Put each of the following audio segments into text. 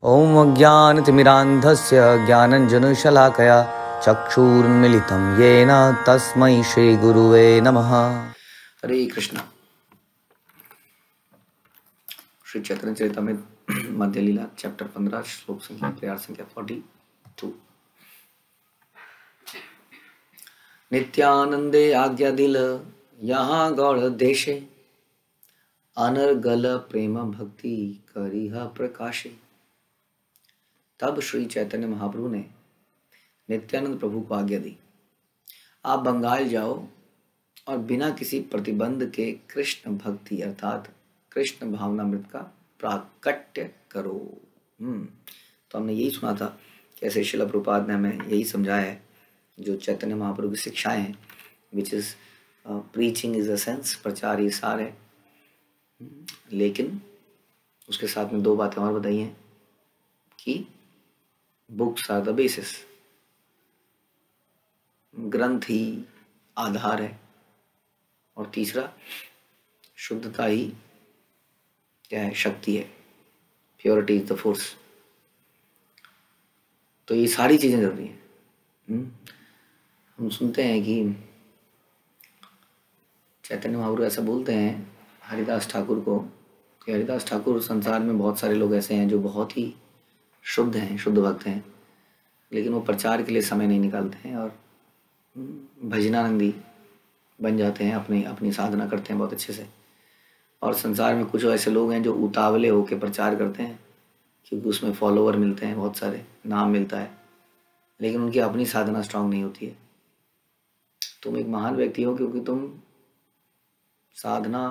ॐ अज्ञानतिमिरान्धस्य ज्ञानञ्जनशलाकया चक्षुरुन्मीलितं येन तस्मै श्रीगुरुवे नमः। हरे कृष्ण। श्री चैतन्य चरितामृत मध्य लीला चैप्टर 15 श्लोक संख्या प्रयार संख्या 42। नित्यानंदे आज्ञा दिल यहाँ गौड़ देशे, अनर्गल प्रेम भक्ति करिहा प्रकाशे। तब श्री चैतन्य महाप्रभु ने नित्यानंद प्रभु को आज्ञा दी, आप बंगाल जाओ और बिना किसी प्रतिबंध के कृष्ण भक्ति अर्थात कृष्ण भावनामृत का प्राकट्य करो। तो हमने यही सुना था कैसे श्रील प्रभुपाद ने हमें यही समझाया है, जो चैतन्य महाप्रभु की शिक्षाएं हैं, which is preaching is essence, प्रचार ये सार है। लेकिन उसके साथ में दो बातें और बताई हैं कि बुक्स आर द बेसिस, ग्रंथ ही आधार है, और तीसरा शुद्धता ही क्या है, शक्ति है, प्योरिटी इज द फोर्स। तो ये सारी चीजें जरूरी हैं। हम सुनते हैं कि चैतन्य महाप्रभु ऐसा बोलते हैं हरिदास ठाकुर को कि हरिदास ठाकुर, संसार में बहुत सारे लोग ऐसे हैं जो बहुत ही शुद्ध हैं, शुद्ध भक्त हैं, लेकिन वो प्रचार के लिए समय नहीं निकालते हैं और भजनानंदी बन जाते हैं, अपनी साधना करते हैं बहुत अच्छे से। और संसार में कुछ ऐसे लोग हैं जो उतावले होकर प्रचार करते हैं क्योंकि उसमें फॉलोवर मिलते हैं, बहुत सारे नाम मिलता है, लेकिन उनकी अपनी साधना स्ट्रांग नहीं होती है। तुम एक महान व्यक्ति हो क्योंकि तुम साधना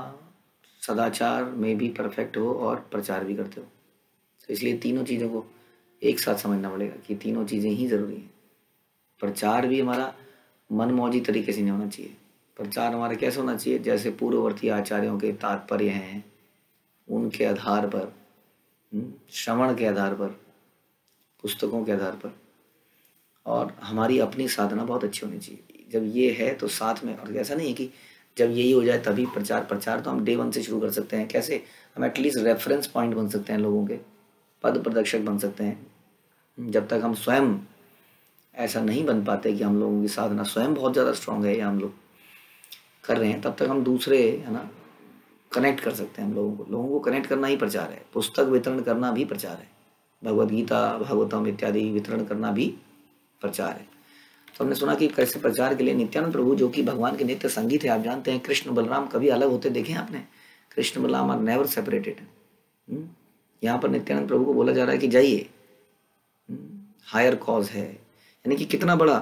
सदाचार में भी परफेक्ट हो और प्रचार भी करते हो। तो इसलिए तीनों चीज़ों को एक साथ समझना पड़ेगा कि तीनों चीज़ें ही ज़रूरी हैं। प्रचार भी हमारा मनमौजी तरीके से नहीं होना चाहिए। प्रचार हमारा कैसे होना चाहिए, जैसे पूर्ववर्ती आचार्यों के तात्पर्य हैं, उनके आधार पर, श्रवण के आधार पर, पुस्तकों के आधार पर, और हमारी अपनी साधना बहुत अच्छी होनी चाहिए। जब ये है तो साथ में, और ऐसा नहीं है कि जब यही हो जाए तभी प्रचार तो हम डे 1 से शुरू कर सकते हैं। कैसे? हम एटलीस्ट रेफरेंस पॉइंट बन सकते हैं, लोगों के पद प्रदर्शक बन सकते हैं। जब तक हम स्वयं ऐसा नहीं बन पाते कि हम लोगों की साधना स्वयं बहुत ज़्यादा स्ट्रांग है या हम लोग कर रहे हैं, तब तक हम दूसरे, है ना, कनेक्ट कर सकते हैं। हम लोगों को कनेक्ट करना ही प्रचार है। पुस्तक वितरण करना भी प्रचार है। भगवद गीता, भागवतम इत्यादि वितरण करना भी प्रचार है। तो हमने सुना कि कैसे प्रचार के लिए नित्यानंद प्रभु, जो कि भगवान के नित्य संगी थे, आप जानते हैं कृष्ण बलराम कभी अलग होते देखे आपने? Krishna Balram are never separated. यहाँ पर नित्यानंद प्रभु को बोला जा रहा है कि जाइए, हायर कॉज है, यानी कि कितना बड़ा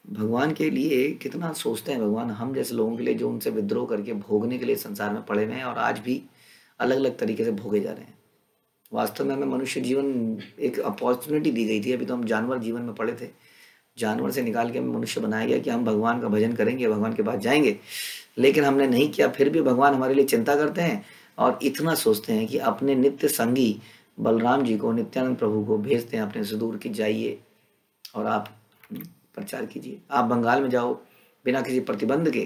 भगवान के लिए कितना सोचते हैं भगवान हम जैसे लोगों के लिए, जो उनसे विद्रोह करके भोगने के लिए संसार में पड़े हुए हैं और आज भी अलग अलग तरीके से भोगे जा रहे हैं। वास्तव में हमें मनुष्य जीवन एक अपॉर्चुनिटी दी गई थी। अभी तो हम जानवर जीवन में पड़े थे, जानवर से निकाल के हमें मनुष्य बनाया गया कि हम भगवान का भजन करेंगे, भगवान के पास जाएंगे, लेकिन हमने नहीं किया। फिर भी भगवान हमारे लिए चिंता करते हैं और इतना सोचते हैं कि अपने नित्य संगी बलराम जी को, नित्यानंद प्रभु को भेजते हैं अपने से दूर कि जाइए और आप प्रचार कीजिए। आप बंगाल में जाओ बिना किसी प्रतिबंध के,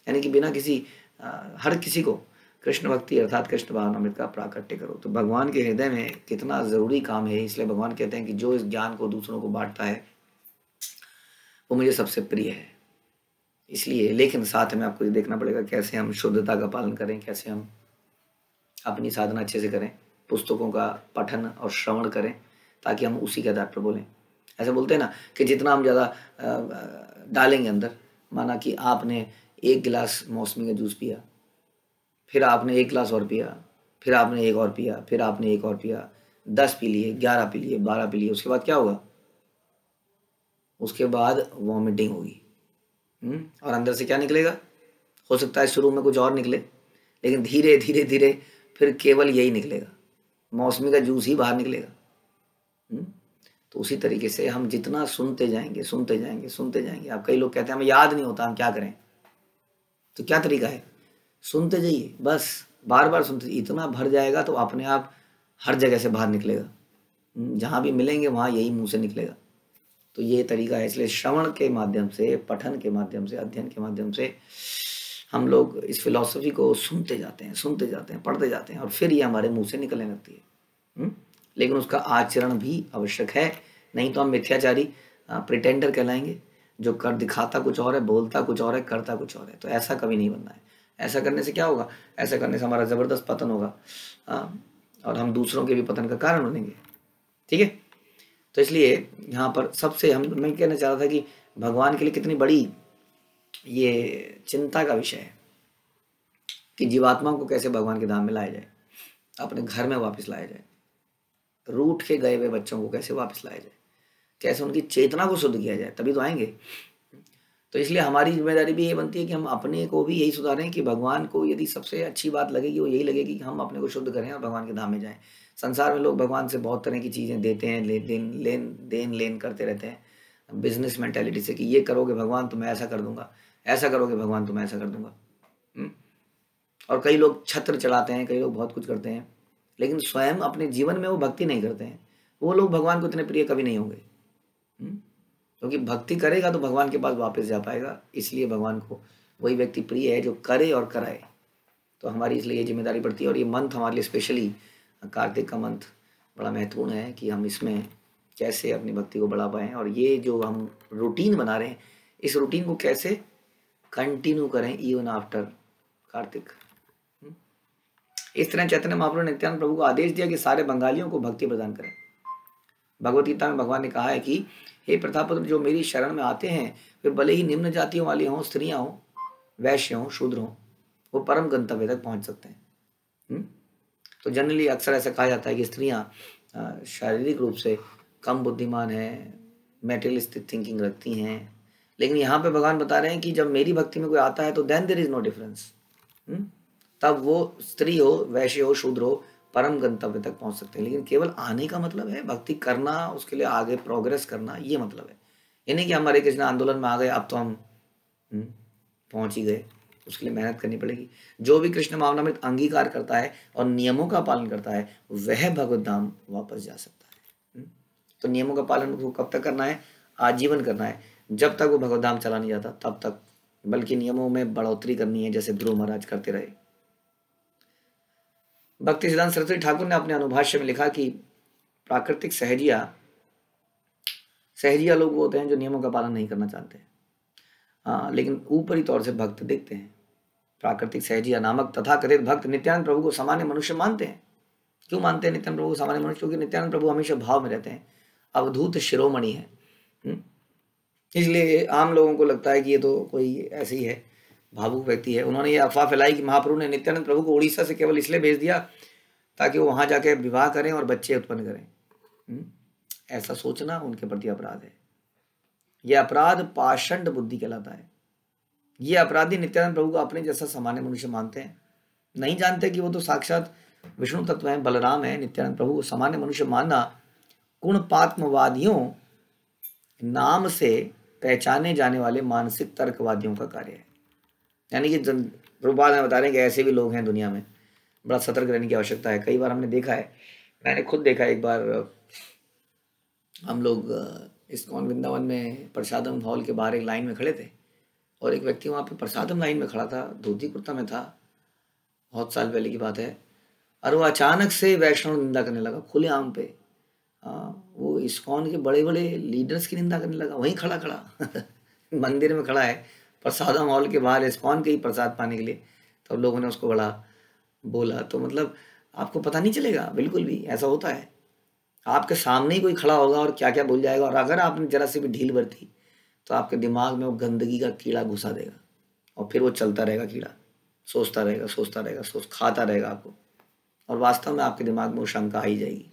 यानी कि बिना किसी हर किसी को कृष्ण भक्ति अर्थात कृष्ण भावनामृत का प्राकट्य करो। तो भगवान के हृदय में कितना जरूरी काम है। इसलिए भगवान कहते हैं कि जो इस ज्ञान को दूसरों को बांटता है वो मुझे सबसे प्रिय है। इसलिए, लेकिन साथ में आपको ये देखना पड़ेगा कैसे हम शुद्धता का पालन करें, कैसे हम अपनी साधना अच्छे से करें, पुस्तकों का पठन और श्रवण करें, ताकि हम उसी के आधार पर बोलें। ऐसे बोलते हैं ना कि जितना हम ज़्यादा डालेंगे अंदर, माना कि आपने 1 गिलास मौसमी का जूस पिया, फिर आपने 1 गिलास और पिया, फिर आपने 1 और पिया, फिर आपने 1 और पिया, 10 पी लिए, 11 पी लिए, 12 पी लिए, उसके बाद क्या होगा? उसके बाद वॉमिटिंग होगी। और अंदर से क्या निकलेगा? हो सकता है शुरू में कुछ और निकले, लेकिन धीरे धीरे धीरे फिर केवल यही निकलेगा, मौसमी का जूस ही बाहर निकलेगा। तो उसी तरीके से हम जितना सुनते जाएंगे, सुनते जाएंगे, सुनते जाएंगे। अब कई लोग कहते हैं हमें याद नहीं होता, हम क्या करें? तो क्या तरीका है? सुनते जाइए, बस बार बार सुनते, इतना भर जाएगा तो अपने आप हर जगह से बाहर निकलेगा। जहाँ भी मिलेंगे वहाँ यही मुंह से निकलेगा। तो ये तरीका है। इसलिए श्रवण के माध्यम से, पठन के माध्यम से, अध्ययन के माध्यम से हम लोग इस फिलॉसफी को सुनते जाते हैं, सुनते जाते हैं, पढ़ते जाते हैं, और फिर ये हमारे मुंह से निकलने लगती है। लेकिन उसका आचरण भी आवश्यक है, नहीं तो हम मिथ्याचारी प्रिटेंडर कहलाएंगे, जो कर दिखाता कुछ और है, बोलता कुछ और है, करता कुछ और है। तो ऐसा कभी नहीं बनना है। ऐसा करने से क्या होगा? ऐसा करने से हमारा ज़बरदस्त पतन होगा और हम दूसरों के भी पतन का कारण बनेंगे। ठीक है, तो इसलिए यहाँ पर सबसे मैं कहना चाह रहा था कि भगवान के लिए कितनी बड़ी ये चिंता का विषय है कि जीवात्माओं को कैसे भगवान के धाम में लाया जाए, अपने घर में वापस लाया जाए, रूठ के गए हुए बच्चों को कैसे वापस लाया जाए, कैसे उनकी चेतना को शुद्ध किया जाए, तभी तो आएंगे। तो इसलिए हमारी जिम्मेदारी भी ये बनती है कि हम अपने को भी यही सुधारें कि भगवान को यदि सबसे अच्छी बात लगेगी वो यही लगेगी कि हम अपने को शुद्ध करें और भगवान के धाम में जाएं। संसार में लोग भगवान से बहुत तरह की चीज़ें देते हैं, लेन देन करते रहते हैं बिजनेस मेंटेलिटी से कि ये करोगे भगवान तो मैं ऐसा कर दूंगा, ऐसा करोगे भगवान तो मैं ऐसा कर दूंगा। और कई लोग छत्र चढ़ाते हैं, कई लोग बहुत कुछ करते हैं, लेकिन स्वयं अपने जीवन में वो भक्ति नहीं करते हैं। वो लोग भगवान को इतने प्रिय कभी नहीं होंगे, क्योंकि भक्ति करेगा तो भगवान के पास वापस जा पाएगा। इसलिए भगवान को वही व्यक्ति प्रिय है जो करे और कराए। तो हमारी इसलिए ये जिम्मेदारी पड़ती है। और ये मंथ हमारे लिए स्पेशली कार्तिक का मंथ बड़ा महत्वपूर्ण है कि हम इसमें कैसे अपनी भक्ति को बढ़ा पाएँ, और ये जो हम रूटीन बना रहे हैं इस रूटीन को कैसे कंटिन्यू करें इवन आफ्टर कार्तिक। इस तरह चैतन्य महाप्रभु ने नित्यानंद प्रभु को आदेश दिया कि सारे बंगालियों को भक्ति प्रदान करें। भगवत गीता में भगवान ने कहा है कि हे प्रतापपुत्र, जो मेरी शरण में आते हैं वे भले ही निम्न जातियों वाले हों, स्त्रियां हों, वैश्य हों, शूद्र हों, वो परम गंतव्य तक पहुंच सकते हैं। तो जनरली अक्सर ऐसा कहा जाता है कि स्त्रियां शारीरिक रूप से कम बुद्धिमान है, मेटेरियलिस्टिक थिंकिंग रखती हैं, लेकिन यहाँ पे भगवान बता रहे हैं कि जब मेरी भक्ति में कोई आता है तो then there is no difference. तब वो स्त्री हो, वैश्य हो, शूद्र हो, परम गंतव्य तक पहुंच सकते हैं। लेकिन केवल आने का मतलब है भक्ति करना, उसके लिए आगे प्रोग्रेस करना, ये मतलब है। ये नहीं कि हम हरे कृष्ण आंदोलन में आ गए अब तो हम पहुंच ही गए। उसके लिए मेहनत करनी पड़ेगी। जो भी कृष्ण भावनामृत अंगीकार करता है और नियमों का पालन करता है वह भगवत धाम वापस जा सकता है। तो नियमों का पालन उसको कब तक करना है? आजीवन करना है। जब तक वो भगवत धाम चला नहीं जाता तब तक, बल्कि नियमों में बढ़ोतरी करनी है, जैसे ध्रुव महाराज करते रहे। भक्ति सिद्धांत सरस्वती ठाकुर ने अपने अनुभाष्य में लिखा कि प्राकृतिक सहजिया लोग वो होते हैं जो नियमों का पालन नहीं करना चाहते, लेकिन ऊपरी तौर से भक्त दिखते हैं। प्राकृतिक सहजिया नामक तथाकथित भक्त नित्यानंद प्रभु को सामान्य मनुष्य मानते हैं। क्यों मानते हैं नित्यानंद प्रभु को सामान्य मनुष्य? क्योंकि नित्यानंद प्रभु हमेशा भाव में रहते हैं, अवधूत शिरोमणि है। इसलिए आम लोगों को लगता है कि ये तो कोई ऐसे ही है, भावुक व्यक्ति है। उन्होंने ये अफवाह फैलाई कि महाप्रभु ने नित्यानंद प्रभु को उड़ीसा से केवल इसलिए भेज दिया ताकि वो वहां जाके विवाह करें और बच्चे उत्पन्न करें। ऐसा सोचना उनके प्रति अपराध है। यह अपराध पाषंड बुद्धि कहलाता है। ये अपराधी नित्यानंद प्रभु को अपने जैसा सामान्य मनुष्य मानते हैं, नहीं जानते कि वो तो साक्षात विष्णु तत्व है, बलराम है। नित्यानंद प्रभु को सामान्य मनुष्य मानना गुणपात्मवादियों नाम से पहचाने जाने वाले मानसिक तर्कवादियों का कार्य है। यानी कि प्रभुपाद में बता रहे हैं कि ऐसे भी लोग हैं दुनिया में, बड़ा सतर्क रहने की आवश्यकता है। कई बार हमने देखा है, मैंने खुद देखा, एक बार हम लोग इस्कॉन वृंदावन में प्रसादम हॉल के बाहर एक लाइन में खड़े थे और एक व्यक्ति वहाँ पे प्रसादम लाइन में खड़ा था, धोती कुर्ता में था, बहुत साल पहले की बात है। और वो अचानक से वैष्णव निंदा करने लगा खुलेआम पे। वो इस्कॉन के बड़े बड़े लीडर्स की निंदा करने लगा, वहीं खड़ा खड़ा मंदिर में खड़ा है, प्रसादम हॉल के बाहर इस्कॉन के ही प्रसाद पाने के लिए। तो लोगों ने उसको बड़ा बोला। तो मतलब आपको पता नहीं चलेगा, बिल्कुल भी ऐसा होता है। आपके सामने ही कोई खड़ा होगा और क्या क्या बोल जाएगा, और अगर आपने जरा सी भी ढील बरती तो आपके दिमाग में वो गंदगी का कीड़ा घुसा देगा और फिर वो चलता रहेगा, कीड़ा सोचता रहेगा, खाता रहेगा आपको, और वास्तव में आपके दिमाग में वो शंका आ ही जाएगी।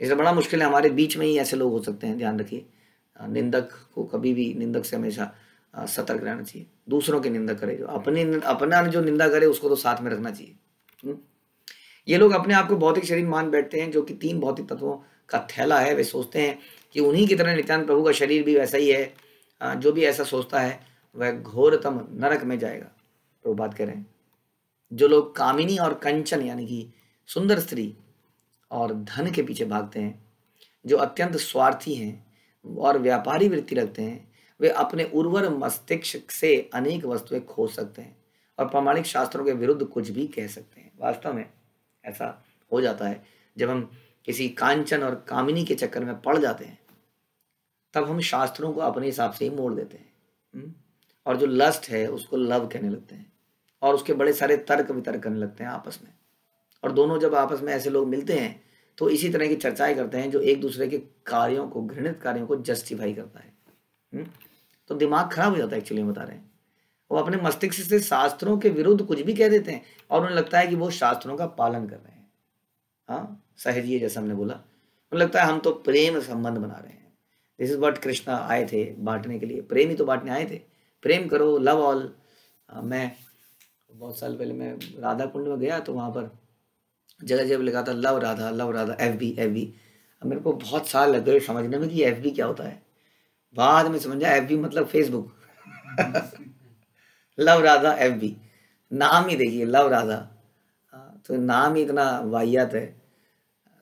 इसलिए बड़ा मुश्किल है। हमारे बीच में ही ऐसे लोग हो सकते हैं, ध्यान रखिए। निंदक को कभी भी, निंदक से हमेशा सतर्क रहना चाहिए। दूसरों की निंदा करे, जो अपना जो निंदा करे उसको तो साथ में रखना चाहिए। ये लोग अपने आप को भौतिक शरीर मान बैठते हैं, जो कि 3 भौतिक तत्वों का थैला है। वे सोचते हैं कि उन्हीं की तरह नित्यानंद प्रभु का शरीर भी वैसा ही है। जो भी ऐसा सोचता है वह घोरतम नरक में जाएगा, प्रभुपाद कह रहे हैं। जो लोग कामिनी और कंचन यानी कि सुंदर स्त्री और धन के पीछे भागते हैं, जो अत्यंत स्वार्थी हैं और व्यापारी वृत्ति रखते हैं, वे अपने उर्वर मस्तिष्क से अनेक वस्तुएं खोज सकते हैं और प्रामाणिक शास्त्रों के विरुद्ध कुछ भी कह सकते हैं। वास्तव में ऐसा हो जाता है जब हम किसी कांचन और कामिनी के चक्कर में पड़ जाते हैं, तब हम शास्त्रों को अपने हिसाब से ही मोड़ देते हैं। और जो लस्ट है उसको लव कहने लगते हैं, और उसके बड़े सारे तर्क वितर्क करने लगते हैं आपस में। और दोनों जब आपस में ऐसे लोग मिलते हैं तो इसी तरह की चर्चाएं करते हैं जो एक दूसरे के कार्यों को, घृणित कार्यों को जस्टिफाई करता है। तो दिमाग खराब हो जाता है एक्चुअली, बता रहे हैं। वो अपने मस्तिष्क से शास्त्रों के विरुद्ध कुछ भी कह देते हैं और उन्हें लगता है कि वो शास्त्रों का पालन कर रहे हैं। हाँ, सहजिए, जैसा हमने बोला, उन्हें लगता है हम तो प्रेम संबंध बना रहे हैं। दिस इज व्हाट कृष्णा आए थे बांटने के लिए, प्रेम ही तो बांटने आए थे। प्रेम करो, लव ऑल। मैं बहुत साल पहले मैं राधा कुंड में गया तो वहाँ पर जगह जगह लिखा था लव राधा FB FB। अब मेरे को बहुत साल लग गए समझने में कि FB क्या होता है। बाद में समझा FB मतलब फेसबुक। लव राधा FB, नाम ही देखिए, लव राधा। तो नाम ही इतना वाहियात है।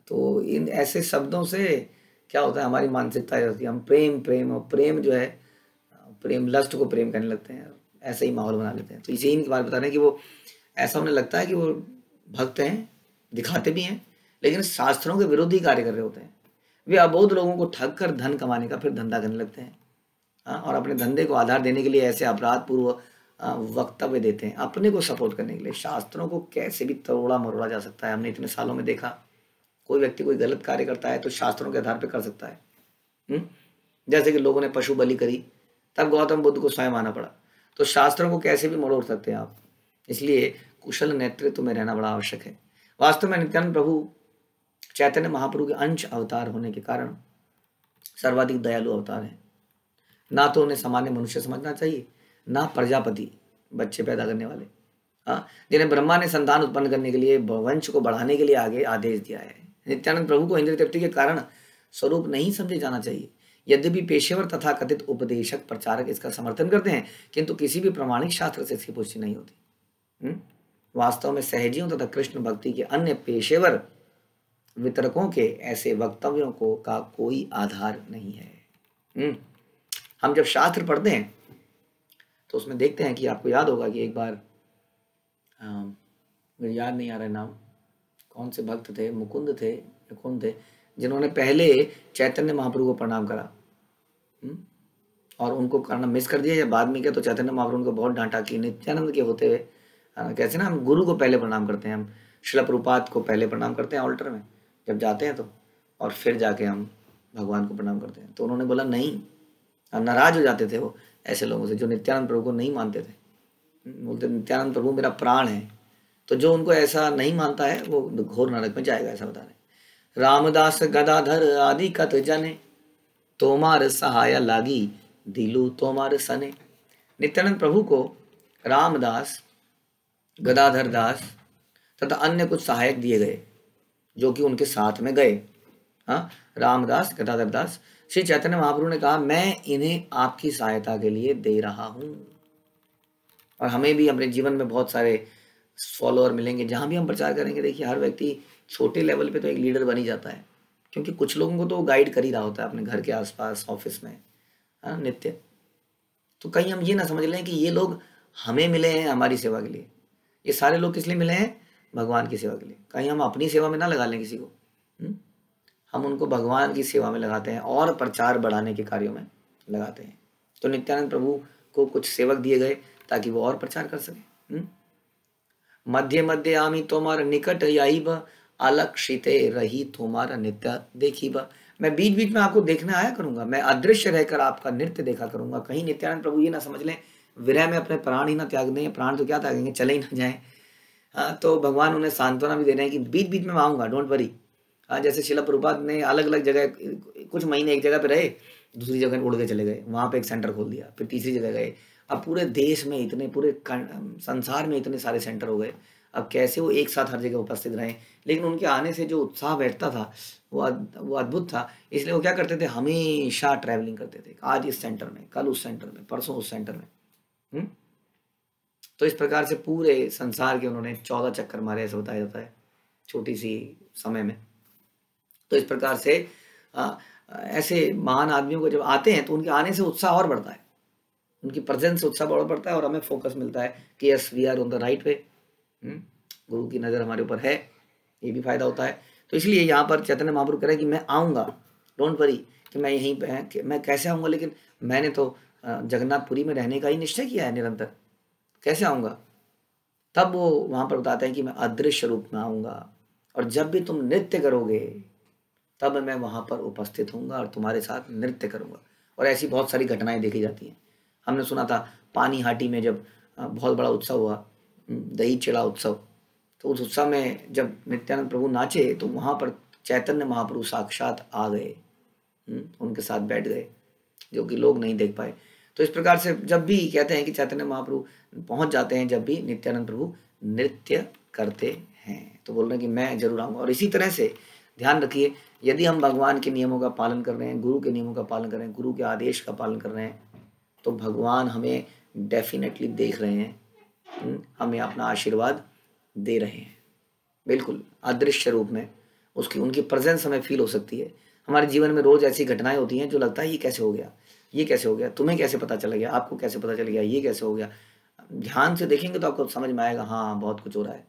तो इन ऐसे शब्दों से क्या होता है, हमारी मानसिकता रहती है, हम प्रेम प्रेम, और प्रेम जो है, प्रेम लस्ट को प्रेम करने लगते हैं, ऐसे ही माहौल बना लेते हैं। तो इसे इनके बारे में बता रहे हैं कि वो ऐसा उन्हें लगता है कि वो भक्त हैं, दिखाते भी हैं, लेकिन शास्त्रों के विरुद्ध ही कार्य कर रहे होते हैं। वे अबोध लोगों को ठग कर धन कमाने का फिर धंधा करने लगते हैं। और अपने धंधे को आधार देने के लिए ऐसे अपराध पूर्व वक्तव्य देते हैं, अपने को सपोर्ट करने के लिए। शास्त्रों को कैसे भी तोड़ा मरोड़ा जा सकता है, हमने इतने सालों में देखा। कोई व्यक्ति कोई गलत कार्य करता है तो शास्त्रों के आधार पर कर सकता है। जैसे कि लोगों ने पशु बलि करी, तब गौतम बुद्ध को स्वयं आना पड़ा। तो शास्त्रों को कैसे भी मरोड़ सकते हैं आप। इसलिए कुशल नेतृत्व में रहना बड़ा आवश्यक है। वास्तव में नित्यानंद प्रभु चैतन्य महाप्रभु के अंश अवतार होने के कारण सर्वाधिक दयालु अवतार हैं। ना तो उन्हें सामान्य मनुष्य समझना चाहिए, ना प्रजापति, बच्चे पैदा करने वाले, जिन्हें ब्रह्मा ने संतान उत्पन्न करने के लिए, वंश को बढ़ाने के लिए आगे आदेश दिया है। नित्यानंद प्रभु को इंद्रिय तृप्ति के कारण स्वरूप नहीं समझे जाना चाहिए। यद्यपि पेशेवर तथा कथित उपदेशक प्रचारक इसका समर्थन करते हैं, किंतु किसी भी प्रमाणिक शास्त्र से इसकी पुष्टि नहीं होती। वास्तव में सहजियों तथा कृष्ण भक्ति के अन्य पेशेवर वितरकों के ऐसे वक्तव्यों को का कोई आधार नहीं है। हम जब शास्त्र पढ़ते हैं तो उसमें देखते हैं कि आपको याद होगा कि एक बार मुझे याद नहीं आ रहा नाम, कौन से भक्त थे, मुकुंद थे या कौन थे, जिन्होंने पहले चैतन्य महाप्रभु को प्रणाम करा और उनको करना मिस कर दिया या बाद में किया, तो चैतन्य महाप्रभु को बहुत डांटा कि नित्यानंद के होते हुए कैसे ना हम गुरु को पहले प्रणाम करते हैं, हम श्रील प्रभुपाद को पहले प्रणाम करते हैं ऑल्टर में जब जाते हैं तो, और फिर जाके हम भगवान को प्रणाम करते हैं। तो उन्होंने बोला नहीं, नाराज हो जाते थे वो ऐसे लोगों से जो नित्यानंद प्रभु को नहीं मानते थे। बोलते नित्यानंद प्रभु मेरा प्राण है। तो जो उनको ऐसा नहीं मानता है वो घोर नरक में जाएगा, ऐसा बता रहे। रामदास गदाधर आदि कत जने, तोमार सहाय लागी दिलू तोमार सने। नित्यानंद प्रभु को रामदास, गदाधर दास तथा अन्य कुछ सहायक दिए गए जो कि उनके साथ में गए। रामदास, गदाधर दास। श्री चैतन्य महाप्रभु ने कहा मैं इन्हें आपकी सहायता के लिए दे रहा हूं। और हमें भी अपने जीवन में बहुत सारे फॉलोअर मिलेंगे जहां भी हम प्रचार करेंगे। देखिए हर व्यक्ति छोटे लेवल पे तो एक लीडर बन ही जाता है, क्योंकि कुछ लोगों को तो गाइड कर ही रहा होता है अपने घर के आसपास, ऑफिस में, नित्य। तो कहीं हम ये ना समझ लें कि ये लोग हमें मिले हैं हमारी सेवा के लिए। ये सारे लोग किस लिए मिले हैं? भगवान की सेवा के लिए। कहीं हम अपनी सेवा में ना लगा लें किसी को। हम उनको भगवान की सेवा में लगाते हैं और प्रचार बढ़ाने के कार्यों में लगाते हैं। तो नित्यानंद प्रभु को कुछ सेवक दिए गए ताकि वो और प्रचार कर सके। मध्य मध्य आमी तोमार निकट आईब, अलक्षिते रही तुम्हारा नित्य देखीब। मैं बीच बीच में आपको देखने आया करूंगा, मैं अदृश्य रहकर आपका नृत्य देखा करूंगा। कहीं नित्यानंद प्रभु ये ना समझ लें विरह में अपने प्राण ही ना त्याग दें, प्राण तो क्या त्यागेंगे, चले ही ना जाए। तो भगवान उन्हें सांत्वना भी दे रहे हैं कि बीच बीच में आऊँगा, डोंट वरी। जैसे शिला प्रभुपाद ने अलग अलग जगह कुछ महीने एक जगह पे रहे, दूसरी जगह उड़ के चले गए, वहाँ पे एक सेंटर खोल दिया, फिर तीसरी जगह गए। अब पूरे देश में इतने, पूरे संसार में इतने सारे सेंटर हो गए। अब कैसे वो एक साथ हर जगह उपस्थित रहे, लेकिन उनके आने से जो उत्साह बैठता था वो अद्भुत था। इसलिए वो क्या करते थे, हमेशा ट्रैवलिंग करते थे, आज इस सेंटर में, कल उस सेंटर में, परसों उस सेंटर में। तो इस प्रकार से पूरे संसार के उन्होंने 14 चक्कर मारे, ऐसा बताया जाता है छोटी सी समय में। तो इस प्रकार से ऐसे महान आदमियों को जब आते हैं तो उनके आने से उत्साह और बढ़ता है, उनकी प्रेजेंस से उत्साह और बढ़ता है और हमें फोकस मिलता है कि yes we are on the right way. गुरु की नज़र हमारे ऊपर है, ये भी फायदा होता है। तो इसलिए यहाँ पर चैतन्य महाप्रभु कह रहे हैं कि मैं आऊँगा, डोंट वरी कि मैं यहीं पे कि मैं कैसे आऊँगा, लेकिन मैंने तो जगन्नाथपुरी में रहने का ही निश्चय किया है निरंतर, कैसे आऊँगा। तब वो वहाँ पर बताते हैं कि मैं अदृश्य रूप में आऊँगा, और जब भी तुम नृत्य करोगे तब मैं वहाँ पर उपस्थित होऊंगा और तुम्हारे साथ नृत्य करूँगा। और ऐसी बहुत सारी घटनाएं देखी जाती हैं। हमने सुना था पानी हाटी में जब बहुत बड़ा उत्सव हुआ, दही चिड़ा उत्सव, तो उस उत्सव में जब नित्यानंद प्रभु नाचे तो वहाँ पर चैतन्य महाप्रभु साक्षात आ गए, उनके साथ बैठ गए, जो कि लोग नहीं देख पाए। तो इस प्रकार से जब भी कहते हैं कि चैतन्य महाप्रभु पहुँच जाते हैं जब भी नित्यानंद प्रभु नृत्य करते हैं, तो बोल रहे हैं कि मैं जरूर आऊँगा। और इसी तरह से ध्यान रखिए, यदि हम भगवान के नियमों का पालन कर रहे हैं, गुरु के नियमों का पालन कर रहे हैं, गुरु के आदेश का पालन कर रहे हैं, तो भगवान हमें डेफिनेटली देख रहे हैं, हमें अपना आशीर्वाद दे रहे हैं, बिल्कुल अदृश्य रूप में। उसकी उनकी प्रेजेंस हमें फील हो सकती है। हमारे जीवन में रोज ऐसी घटनाएं होती हैं जो लगता है ये कैसे हो गया, ये कैसे हो गया, तुम्हें कैसे पता चल गया, आपको कैसे पता चल गया, ये कैसे हो गया। ध्यान से देखेंगे तो आपको समझ में आएगा, हाँ बहुत कुछ हो रहा है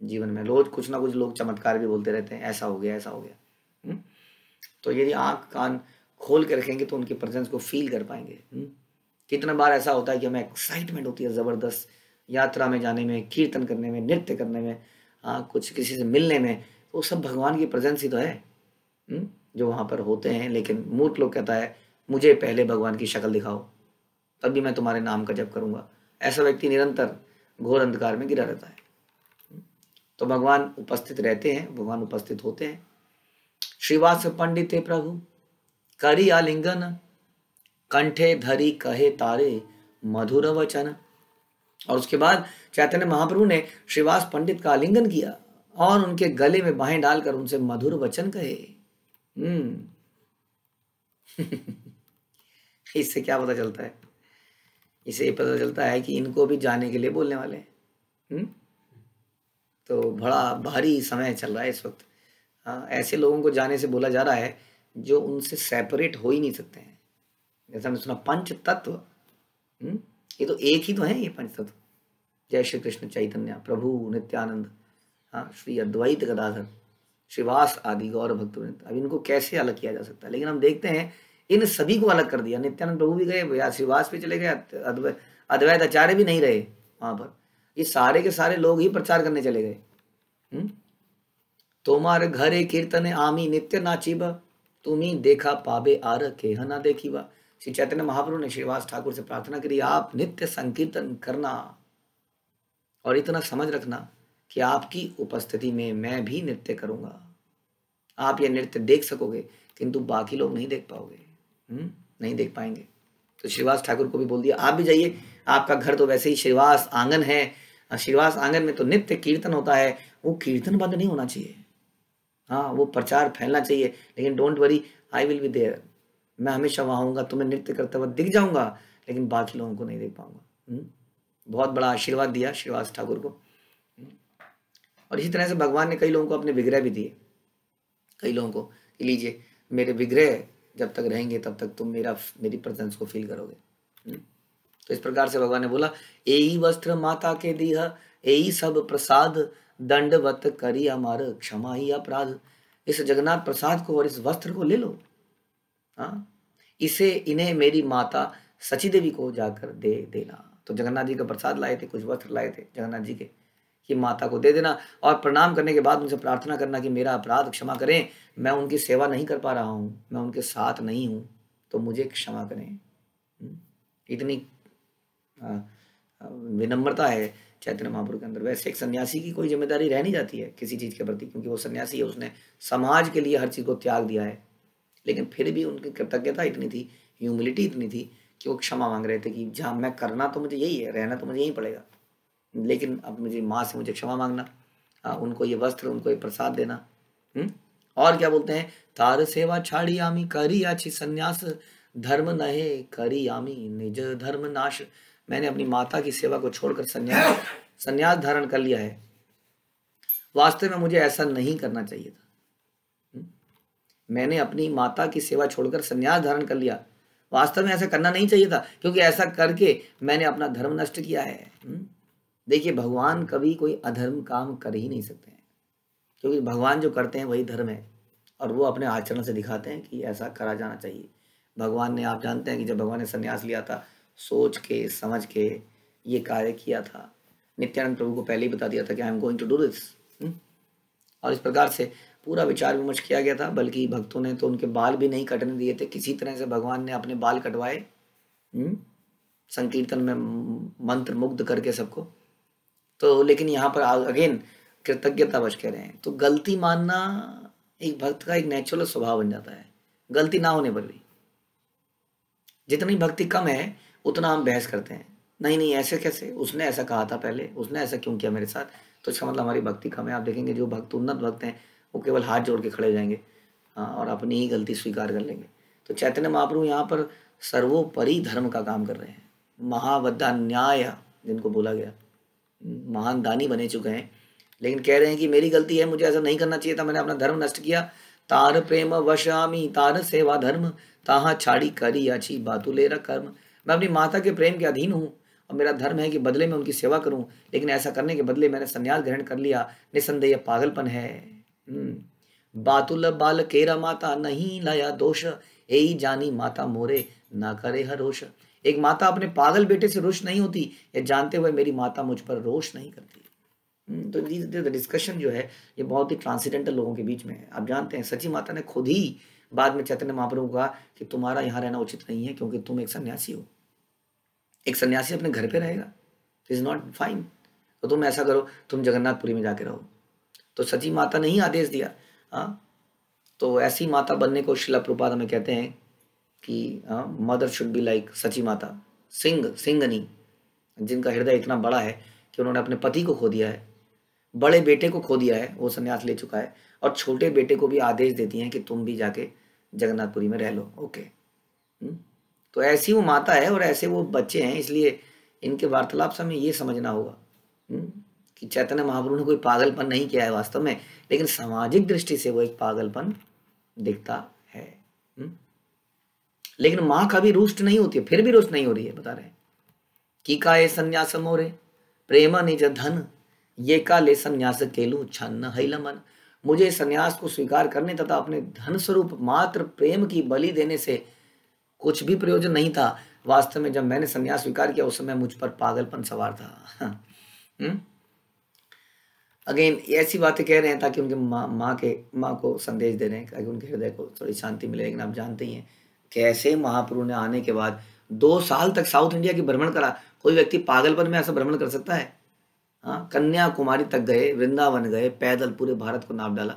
जीवन में। रोज कुछ ना कुछ लोग चमत्कार भी बोलते रहते हैं, ऐसा हो गया, ऐसा हो गया। तो यदि आंख कान खोल के रखेंगे तो उनकी प्रेजेंस को फील कर पाएंगे। कितना बार ऐसा होता है कि हमें एक्साइटमेंट होती है ज़बरदस्त, यात्रा में जाने में, कीर्तन करने में, नृत्य करने में, कुछ किसी से मिलने में, तो सब भगवान की प्रेजेंस ही तो है जो वहाँ पर होते हैं। लेकिन मूर्ख लोग कहता है मुझे पहले भगवान की शक्ल दिखाओ तभी मैं तुम्हारे नाम का जप करूँगा। ऐसा व्यक्ति निरंतर घोर अंधकार में गिरा रहता है। तो भगवान उपस्थित रहते हैं, भगवान उपस्थित होते हैं। श्रीवास पंडिते प्रभु करी आलिंगन, कंठे धरी कहे तारे मधुर वचन। और उसके बाद चैतन्य महाप्रभु ने श्रीवास पंडित का आलिंगन किया और उनके गले में बाहें डालकर उनसे मधुर वचन कहे। इससे क्या पता चलता है? इसे पता चलता है कि इनको भी जाने के लिए बोलने वाले हैं। तो बड़ा भारी समय चल रहा है इस वक्त। ऐसे लोगों को जाने से बोला जा रहा है जो उनसे सेपरेट हो ही नहीं सकते हैं। जैसा हमने सुना पंच तत्व, ये तो एक ही तो है, ये पंच तत्व। जय श्री कृष्ण चैतन्य प्रभु नित्यानंद, श्री अद्वैत गदाधर श्रीवास आदि गौर भक्तवृंद। अब इनको कैसे अलग किया जा सकता है? लेकिन हम देखते हैं इन सभी को अलग कर दिया। नित्यानंद प्रभु भी गए, या श्रीवास भी चले गए, अद्वैत आचार्य भी नहीं रहे वहां पर। ये सारे के सारे लोग ही प्रचार करने चले गए। तोमार घरे कीर्तन आमी नित्य नाचीबा, तुम्ही देखा पाबे आर केह ना देखीबा। श्री चैतन्य महाप्रभु ने श्रीवास ठाकुर से प्रार्थना करी, आप नित्य संकीर्तन करना और इतना समझ रखना कि आपकी उपस्थिति में मैं भी नृत्य करूंगा। आप ये नृत्य देख सकोगे किंतु बाकी लोग नहीं देख पाओगे, नहीं देख पाएंगे। तो श्रीवास ठाकुर को भी बोल दिया आप भी जाइए, आपका घर तो वैसे ही श्रीवास आंगन है, श्रीवास आंगन में तो नित्य कीर्तन होता है, वो कीर्तन बंद नहीं होना चाहिए। हाँ, वो प्रचार फैलना चाहिए, लेकिन don't worry I will be there. मैं हमेशा वहाँ आऊँगा, तुम्हें नृत्य करते हुए दिख जाऊँगा, लेकिन बाकी लोगों को नहीं देख पाऊंगा। बहुत बड़ा आशीर्वाद दिया श्रीवास ठाकुर को। और इसी तरह से भगवान ने कई लोगों को अपने विग्रह भी दिए, कई लोगों को कि लीजिए मेरे विग्रह जब तक रहेंगे तब तक तुम मेरी प्रेजेंस को फील करोगे। तो इस प्रकार से भगवान ने बोला एही वस्त्र माता के दीह, एही सब प्रसाद, दंडवत करी अमार क्षमा ही अपराध। इस जगन्नाथ प्रसाद को और इस वस्त्र को ले लो, इन्हें मेरी माता सची देवी को जाकर दे देना। तो जगन्नाथ जी का प्रसाद लाए थे, कुछ वस्त्र लाए थे जगन्नाथ जी के, कि माता को दे देना और प्रणाम करने के बाद उनसे प्रार्थना करना कि मेरा अपराध क्षमा करें, मैं उनकी सेवा नहीं कर पा रहा हूँ, मैं उनके साथ नहीं हूँ, तो मुझे क्षमा करें। इतनी विनम्रता है चैतन्य महाप्रभु के अंदर। वैसे एक सन्यासी की कोई जिम्मेदारी रह नहीं जाती है किसी चीज़ के प्रति, क्योंकि वो सन्यासी है, उसने समाज के लिए हर चीज़ को त्याग दिया है, लेकिन फिर भी उनकी कृतज्ञता इतनी थी, ह्यूमिलिटी इतनी थी कि वो क्षमा मांग रहे थे कि जहाँ मैं करना तो मुझे यही है, रहना तो मुझे यही पड़ेगा, लेकिन अब मुझे माँ से मुझे क्षमा मांगना, उनको ये वस्त्र, उनको ये प्रसाद देना। और क्या बोलते हैं, तार सेवा छाड़ी आमी करी आछी संन्यास, धर्म नहे करी आमी निज धर्म नाश। मैंने अपनी माता की सेवा को छोड़कर संन्यास धारण कर लिया है। वास्तव में मुझे ऐसा नहीं करना चाहिए था। मैंने अपनी माता की सेवा छोड़कर संन्यास धारण कर लिया, वास्तव में ऐसा करना नहीं चाहिए था, क्योंकि ऐसा करके मैंने अपना धर्म नष्ट किया है। देखिए भगवान कभी कोई अधर्म काम कर ही नहीं सकते हैं, क्योंकि भगवान जो करते हैं वही धर्म है, और वो अपने आचरण से दिखाते हैं कि ऐसा करा जाना चाहिए। भगवान ने, आप जानते हैं कि जब भगवान ने संन्यास लिया था, सोच के समझ के ये कार्य किया था। नित्यानंद प्रभु को पहले ही बता दिया था कि I am going to do this, और इस प्रकार से पूरा विचार विमर्श किया गया था। बल्कि भक्तों ने तो उनके बाल भी नहीं कटने दिए थे, किसी तरह से भगवान ने अपने बाल कटवाए, संकीर्तन में मंत्र मुग्ध करके सबको। तो लेकिन यहाँ पर अगेन कृतज्ञतावश कह रहे हैं, तो गलती मानना एक भक्त का एक नेचुरल स्वभाव बन जाता है, गलती ना होने पर भी। जितनी भक्ति कम है उतना हम बहस करते हैं, नहीं नहीं ऐसे कैसे, उसने ऐसा कहा था पहले, उसने ऐसा क्यों किया मेरे साथ, तो इसका मतलब हमारी भक्ति कम है। आप देखेंगे जो भक्त उन्नत भक्त हैं वो केवल हाथ जोड़ के खड़े हो जाएंगे, और अपनी ही गलती स्वीकार कर लेंगे। तो चैतन्य महाप्रभु यहाँ पर सर्वोपरि धर्म का काम कर रहे हैं, महावद्दा न्याय जिनको बोला गया, महान दानी बने चुके हैं, लेकिन कह रहे हैं कि मेरी गलती है, मुझे ऐसा नहीं करना चाहिए था, मैंने अपना धर्म नष्ट किया। तार प्रेम वशामी तार सेवा धर्म, ताहा छाड़ी करी अच्छी बातुलेरा कर्म। मैं अपनी माता के प्रेम के अधीन हूँ, और मेरा धर्म है कि बदले में उनकी सेवा करूं, लेकिन ऐसा करने के बदले मैंने संन्यास ग्रहण कर लिया, निसंदेह पागलपन है। बातुल बाल केरा माता नहीं लाया दोष, यही जानी माता मोरे ना करे हरोष। एक माता अपने पागल बेटे से रोष नहीं होती, ये जानते हुए मेरी माता मुझ पर रोष नहीं करती। तो डिस्कशन जो है ये बहुत ही ट्रांसेंडेंटल लोगों के बीच में है। आप जानते हैं सची माता ने खुद ही बाद में चैतन्य महाप्रभु को कहा कि तुम्हारा यहाँ रहना उचित नहीं है, क्योंकि तुम एक सन्यासी हो। एक सन्यासी अपने घर पे रहेगा, इज नॉट फाइन। तो तुम ऐसा करो, तुम जगन्नाथपुरी में जाके रहो। तो सची माता ने ही आदेश दिया। तो ऐसी माता बनने को श्रील प्रभुपाद हमें कहते हैं कि मदर शुड बी लाइक सची माता, सिंगनी, जिनका हृदय इतना बड़ा है कि उन्होंने अपने पति को खो दिया है, बड़े बेटे को खो दिया है, वो संन्यास ले चुका है, और छोटे बेटे को भी आदेश देती हैं कि तुम भी जाके जगन्नाथपुरी में रह लो। ओके, तो ऐसी वो माता है और ऐसे वो बच्चे हैं। इसलिए इनके वार्तालाप से हमें ये समझना होगा कि चैतन्य महाप्रभु ने कोई पागलपन नहीं किया है वास्तव में, लेकिन सामाजिक दृष्टि से वो एक पागलपन दिखता है। लेकिन माँ कभी रुष्ट नहीं होती है, फिर भी रुष्ट नहीं हो रही है, बता रहे हैं कि काए संन्यास मोरे प्रेम निज धन, ये काले संन्यास केलू छन्न हैल मन। मुझे संन्यास को स्वीकार करने तथा अपने धन स्वरूप मात्र प्रेम की बलि देने से कुछ भी प्रयोजन नहीं था। वास्तव में जब मैंने संन्यास स्वीकार किया उस समय मुझ पर पागलपन सवार था। अगेन ऐसी बातें कह रहे हैं ताकि उनके माँ को संदेश दे रहे हैं, ताकि उनके हृदय को थोड़ी शांति मिले। लेकिन आप जानते ही हैं कैसे महाप्रभु ने आने के बाद 2 साल तक साउथ इंडिया की भ्रमण करा। कोई व्यक्ति पागलपन में ऐसा भ्रमण कर सकता है? कन्याकुमारी तक गए, वृंदावन गए, पैदल पूरे भारत को नाप डाला,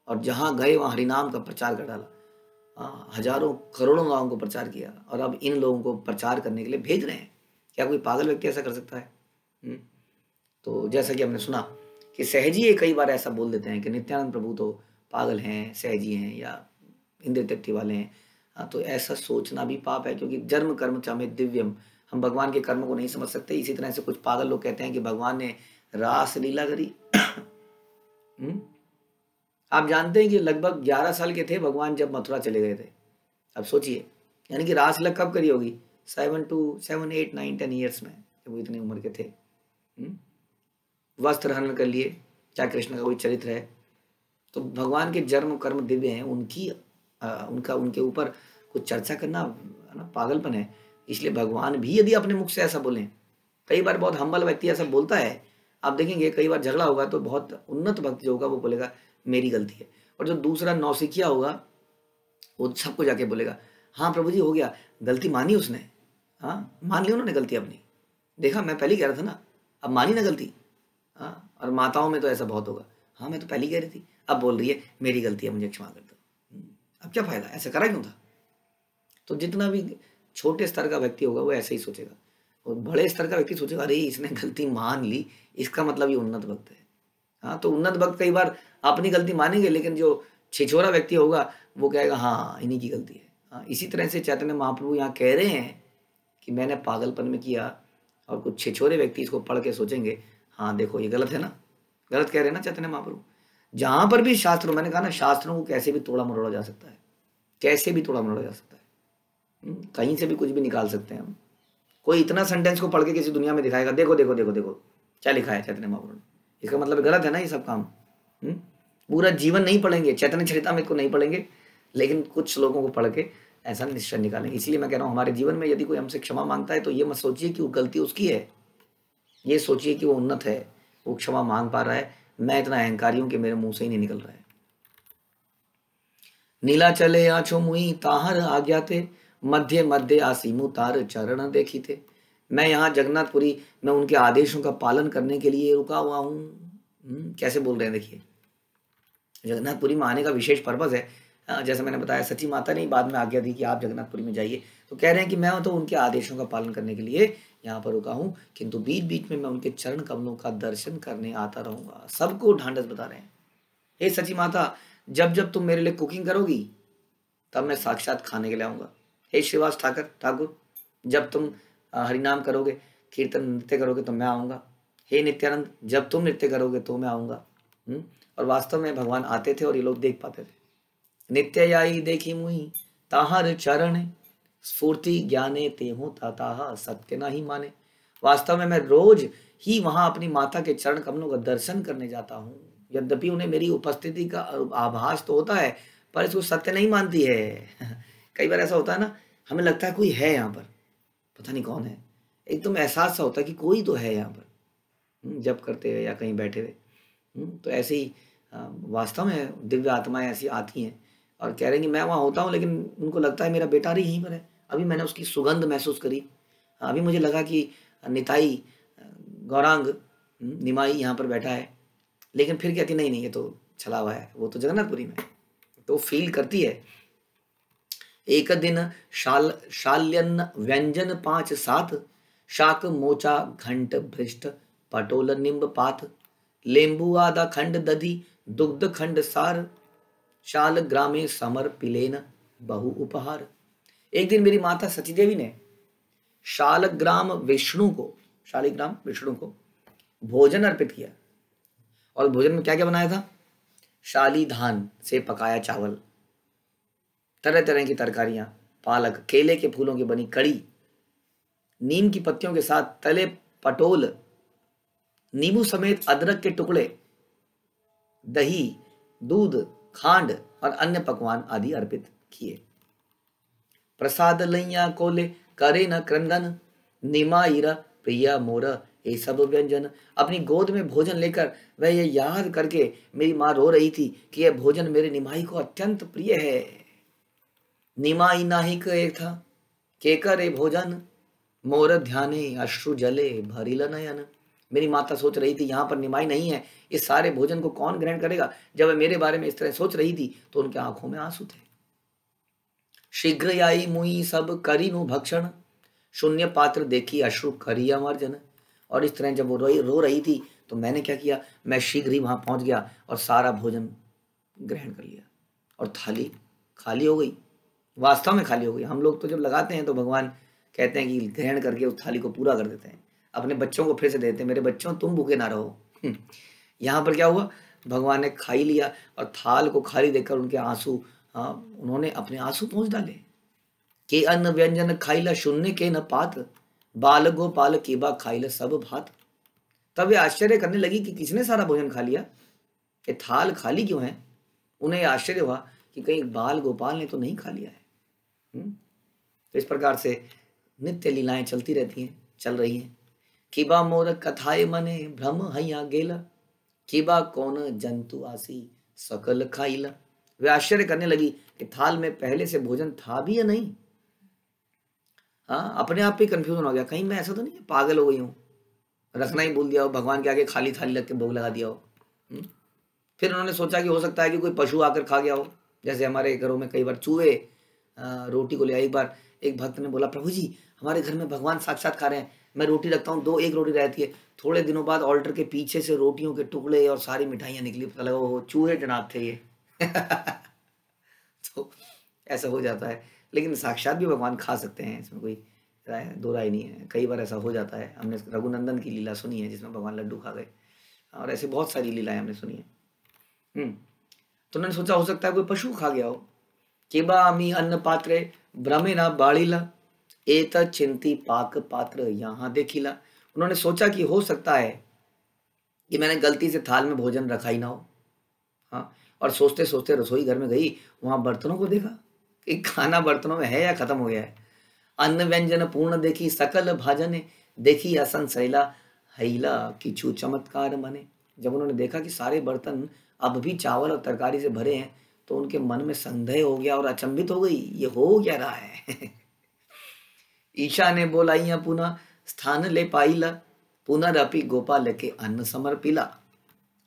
और जहाँ गए वहाँ हरिनाम का प्रचार कर डाला, हजारों करोड़ों गाँव को प्रचार किया, और अब इन लोगों को प्रचार करने के लिए भेज रहे हैं। क्या कोई पागल व्यक्ति ऐसा कर सकता है? तो जैसा कि हमने सुना कि सहजी कई बार ऐसा बोल देते हैं कि नित्यानंद प्रभु तो पागल हैं, सहजी हैं या इंद्र तृप्ति वाले हैं। तो ऐसा सोचना भी पाप है, क्योंकि जन्म कर्म चामे दिव्यम, हम भगवान के कर्म को नहीं समझ सकते। इसी तरह से कुछ पागल लोग कहते हैं कि भगवान ने रास लीला करी। आप जानते हैं कि लगभग 11 साल के थे भगवान जब मथुरा चले गए थे। अब सोचिए, यानी कि रास लीला कब करी होगी? 7 to 7, 8, 9, 10 ईयर्स में, जब वो इतनी उम्र के थे। वस्त्र हरण कर लिए, चाहे कृष्ण का कोई चरित्र है। तो भगवान के जन्म कर्म दिव्य हैं, उनके ऊपर कुछ चर्चा करना पागलपन है। इसलिए भगवान भी यदि अपने मुख से ऐसा बोले, कई बार बहुत हम्बल व्यक्ति ऐसा बोलता है, आप देखेंगे कई बार झगड़ा होगा तो बहुत उन्नत भक्त जो होगा वो बोलेगा मेरी गलती है, और जो दूसरा नौसिखिया होगा वो सबको जाके बोलेगा हाँ प्रभु जी हो गया, गलती मानी उसने, हाँ मान ली उन्होंने गलती अपनी, देखा मैं पहले कह रहा था ना, अब मानी ना गलती। हाँ, और माताओं में तो ऐसा बहुत होगा, हाँ मैं तो पहले कह रही थी, अब बोल रही है मेरी गलती है, मुझे क्षमा कर दो। अब क्या फायदा, ऐसा करा क्यों था? तो जितना भी छोटे स्तर का व्यक्ति होगा वो ऐसे ही सोचेगा, और बड़े स्तर का व्यक्ति सोचेगा अरे इसने गलती मान ली, इसका मतलब ये उन्नत भक्त है। हाँ, तो उन्नत भक्त कई बार अपनी गलती मानेंगे, लेकिन जो छिछोरा व्यक्ति होगा वो कहेगा हाँ इन्हीं की गलती है। हाँ, इसी तरह से चैतन्य महाप्रभु यहाँ कह रहे हैं कि मैंने पागलपन में किया, और कुछ छिछोरे व्यक्ति इसको पढ़ के सोचेंगे हाँ देखो ये गलत है ना, गलत कह रहे हैं ना चैतन्य महाप्रभु। जहां पर भी शास्त्रों, मैंने कहा ना शास्त्रों को कैसे भी तोड़ा मरोड़ा जा सकता है, कैसे भी तोड़ा मरोड़ा जा सकता है, कहीं से भी कुछ भी निकाल सकते हैं हम। कोई इतना सेंटेंस को पढ़ के किसी दुनिया में दिखाएगा देखो देखो देखो देखो क्या लिखा है चैतन्य महाप्रभु ने, इसका मतलब गलत है ना ये सब काम। पूरा जीवन नहीं पढ़ेंगे, चैतन्य चरितामृत को नहीं पढ़ेंगे, लेकिन कुछ श्लोकों को पढ़ के ऐसा निश्चय निकालेंगे। इसलिए मैं कह रहा हूँ हमारे जीवन में यदि कोई हमसे क्षमा मांगता है तो ये मत सोचिए कि वो गलती उसकी है, ये सोचिए कि वो उन्नत है, वो क्षमा मांग पा रहा है। मैं इतना अहंकारी हूं कि मेरे मुंह से ही नहीं निकल रहा है। नीला चले आँचो मुई ताहर आज्ञा थे, मध्य मध्य आसीमु तार चरण देखी थे। मैं यहाँ जगन्नाथपुरी में उनके आदेशों का पालन करने के लिए रुका हुआ हूँ। कैसे बोल रहे हैं देखिए, जगन्नाथपुरी में आने का विशेष पर्पज है। जैसे मैंने बताया, सची माता ने बाद में आज्ञा दी कि आप जगन्नाथपुरी में जाइए, तो कह रहे हैं कि मैं तो उनके आदेशों का पालन करने के लिए यहाँ पर रुका हूँ, किंतु बीच बीच में मैं उनके चरण कमलों का दर्शन करने आता रहूंगा। सबको ढांढस बता रहे हैं, हे सची माता, जब जब तुम मेरे लिए कुकिंग करोगी तब मैं साक्षात खाने के लिए आऊँगा। हे श्रीवास ठाकुर, जब तुम हरिनाम करोगे, कीर्तन नृत्य करोगे तो मैं आऊँगा। हे नित्यानंद, जब तुम नृत्य करोगे तो मैं आऊँगा। और वास्तव में भगवान आते थे और ये लोग देख पाते थे। नित्य देखी मुई ताहर चरण, स्फूर्ति ज्ञाने ते हो ताहा सत्य ना ही माने। वास्तव में मैं रोज ही वहां अपनी माता के चरण कमलों का दर्शन करने जाता हूँ। यद्यपि उन्हें मेरी उपस्थिति का आभास तो होता है, पर इसको सत्य नहीं मानती है। कई बार ऐसा होता है ना, हमें लगता है कोई है यहाँ पर, पता नहीं कौन है, एकदम एहसास सा होता है कि कोई तो है यहाँ पर, जब करते हुए या कहीं बैठे हुए। तो ऐसे ही वास्तव में दिव्य आत्माएं ऐसी आती हैं और कह रहे हैं कि मैं वहाँ होता हूँ, लेकिन उनको लगता है मेरा बेटा ही यहीं पर है। अभी मैंने उसकी सुगंध महसूस करी, अभी मुझे लगा कि निताई गौरांग निमाई यहाँ पर बैठा है, लेकिन फिर कहती नहीं नहीं, ये तो छला हुआ है, वो तो जगन्नाथपुरी में। तो फील करती है। एक दिन शाल्यन्न व्यंजन 5-7, शाक मोचा घंट भ्रष्ट पटोल निम्ब पात, लेम्बू आधा खंड दधी दुग्ध खंड सार, शाल ग्रामे समर पिलेन बहु उपहार। एक दिन मेरी माता सची देवी ने शालिग्राम विष्णु को भोजन अर्पित किया। और भोजन में क्या क्या बनाया था? शाली धान से पकाया चावल, तरह तरह की तरकारियां, पालक, केले के फूलों की बनी कड़ी, नीम की पत्तियों के साथ तले पटोल, नींबू समेत अदरक के टुकड़े, दही, दूध, खांड और अन्य पकवान आदि अर्पित किए। प्रसाद लैया कोले करे न क्रंदन, निमाईरा प्रिया मोरा ये सब व्यंजन। अपनी गोद में भोजन लेकर वह ये याद करके मेरी माँ रो रही थी कि यह भोजन मेरे निमाई को अत्यंत प्रिय है। निमाई नाहिक एक था के करे भोजन, मोर ध्याने अश्रु जले भरिल नयन। मेरी माता सोच रही थी यहाँ पर निमाई नहीं है, इस सारे भोजन को कौन ग्रहण करेगा। जब वह मेरे बारे में इस तरह सोच रही थी तो उनके आंखों में आंसू थे। शीघ्र आई मुई सब करीनु भक्षण, शून्य पात्र देखी अश्रु करी अमर्जन। और इस तरह जब वो रो रही थी तो मैंने क्या किया, मैं शीघ्र ही वहां पहुंच गया और सारा भोजन ग्रहण कर लिया और थाली खाली हो गई। वास्तव में खाली हो गई। हम लोग तो जब लगाते हैं तो भगवान कहते हैं कि ग्रहण करके उस थाली को पूरा कर देते हैं, अपने बच्चों को फिर से देते हैं, मेरे बच्चों तुम भूखे ना रहो। यहाँ पर क्या हुआ, भगवान ने खा ही लिया और थाल को खाली देखकर उनके आंसू, उन्होंने अपने आंसू पहुंच डाले। के अन्न व्यंजन खाइला शून्य के न पात, बाल गोपाल कीबा खाइला सब भात। तब वे आश्चर्य करने लगी कि किसने सारा भोजन खा लिया, ये थाल खाली क्यों है। उन्हें आश्चर्य हुआ कि कहीं बाल गोपाल ने तो नहीं खा लिया है। तो इस प्रकार से नित्य लीलाएं चलती रहती हैं, चल रही हैं। कीबा मोर कथाए मने भ्रम हैया गेला, कीबा कौन जंतु आसी सकल खाइला। वे आश्चर्य करने लगी कि थाल में पहले से भोजन था भी या नहीं। हाँ, अपने आप पे कंफ्यूजन हो गया, कहीं मैं ऐसा तो नहीं पागल हो गई हूँ, रखना ही भूल दिया हो, भगवान के आगे खाली थाली रख के भोग लगा दिया हो। फिर उन्होंने सोचा कि हो सकता है कि कोई पशु आकर खा गया हो, जैसे हमारे घरों में कई बार चूहे रोटी को ले आए। एक बार एक भक्त ने बोला, प्रभु जी हमारे घर में भगवान साक्षात खा रहे हैं, मैं रोटी रखता हूँ, एक रोटी रहती है। थोड़े दिनों बाद ऑल्टर के पीछे से रोटियों के टुकड़े और सारी मिठाइयाँ निकली, पता लगा वो चूहे जनाब थे ये। तो ऐसा हो जाता है, लेकिन साक्षात भी भगवान खा सकते हैं, इसमें कोई दो राय नहीं है। कई बार ऐसा हो जाता है। हमने रघुनंदन की लीला सुनी है जिसमें भगवान लड्डू खा गए, और ऐसे बहुत सारी लीलाएं हमने सुनी है। तो उन्होंने सोचा हो सकता है कोई पशु खा गया हो। केबा अमी अन्न पात्रे भ्रमे ना बाड़ीला, एत चिंती पाक पात्र यहाँ देखिला। उन्होंने सोचा कि हो सकता है कि मैंने गलती से थाल में भोजन रखा ही ना हो। हाँ, और सोचते सोचते रसोई घर में गई, वहां बर्तनों को देखा कि खाना बर्तनों में है या खत्म हो गया है। अन्न व्यंजन पूर्ण देखी सकल भाजने, देखी असन शैला हैला किछु चमत्कार बने। जब उन्होंने देखा कि सारे बर्तन अब भी चावल और तरकारी से भरे हैं, तो उनके मन में संदेह हो गया और अचंभित हो गई, ये हो क्या रहा है। ईशा ने बोला, यहाँ पुनः स्थान ले पाइला, पुनरअपि गोपाल के अन्न समर्पिला।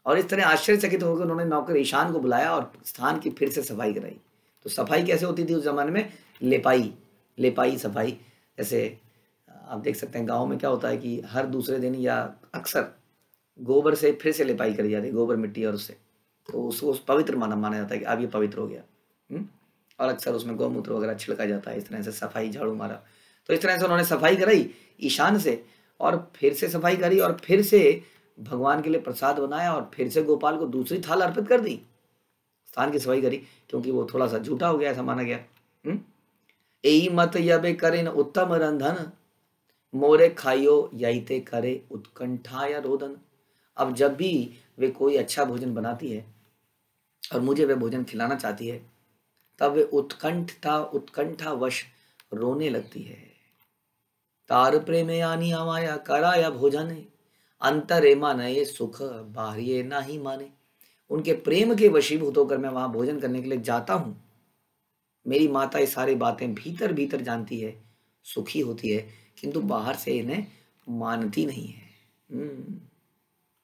और इस तरह आश्चर्यचकित होकर उन्होंने नौकर ईशान को बुलाया और स्थान की फिर से सफाई कराई। तो सफाई कैसे होती थी उस जमाने में? लेपाई, लेपाई सफाई। जैसे आप देख सकते हैं गांव में क्या होता है कि हर दूसरे दिन या अक्सर गोबर से फिर से लिपाई करी जाती है, गोबर मिट्टी और उससे, तो उसको पवित्र माना जाता है कि अब ये पवित्र हो गया। और अक्सर उसमें गौमूत्र वगैरह छिड़का जाता है। इस तरह से सफाई, झाड़ू मारा। तो इस तरह से उन्होंने सफाई कराई ईशान से, और फिर से सफाई करी, और फिर से भगवान के लिए प्रसाद बनाया, और फिर से गोपाल को दूसरी थाल अर्पित कर दी। स्थान की सफाई करी क्योंकि वो थोड़ा सा झूठा हो गया, ऐसा माना गया। एई मत यबे करें उत्तम रंधन, मोरे खाइयो यही करे उत्कंठा या रोदन। अब जब भी वे कोई अच्छा भोजन बनाती है और मुझे वे भोजन खिलाना चाहती है, तब वे उत्कंठा वश रोने लगती है। तार प्रेमे आनी आमाया कराया भोजन, अंतरे माने सुख बाह्य नाही माने। उनके प्रेम के वशीभूत होकर मैं वहां भोजन करने के लिए जाता हूं। मेरी माता ये सारी बातें भीतर भीतर जानती है, सुखी होती है, किंतु बाहर से इन्हें मानती नहीं है।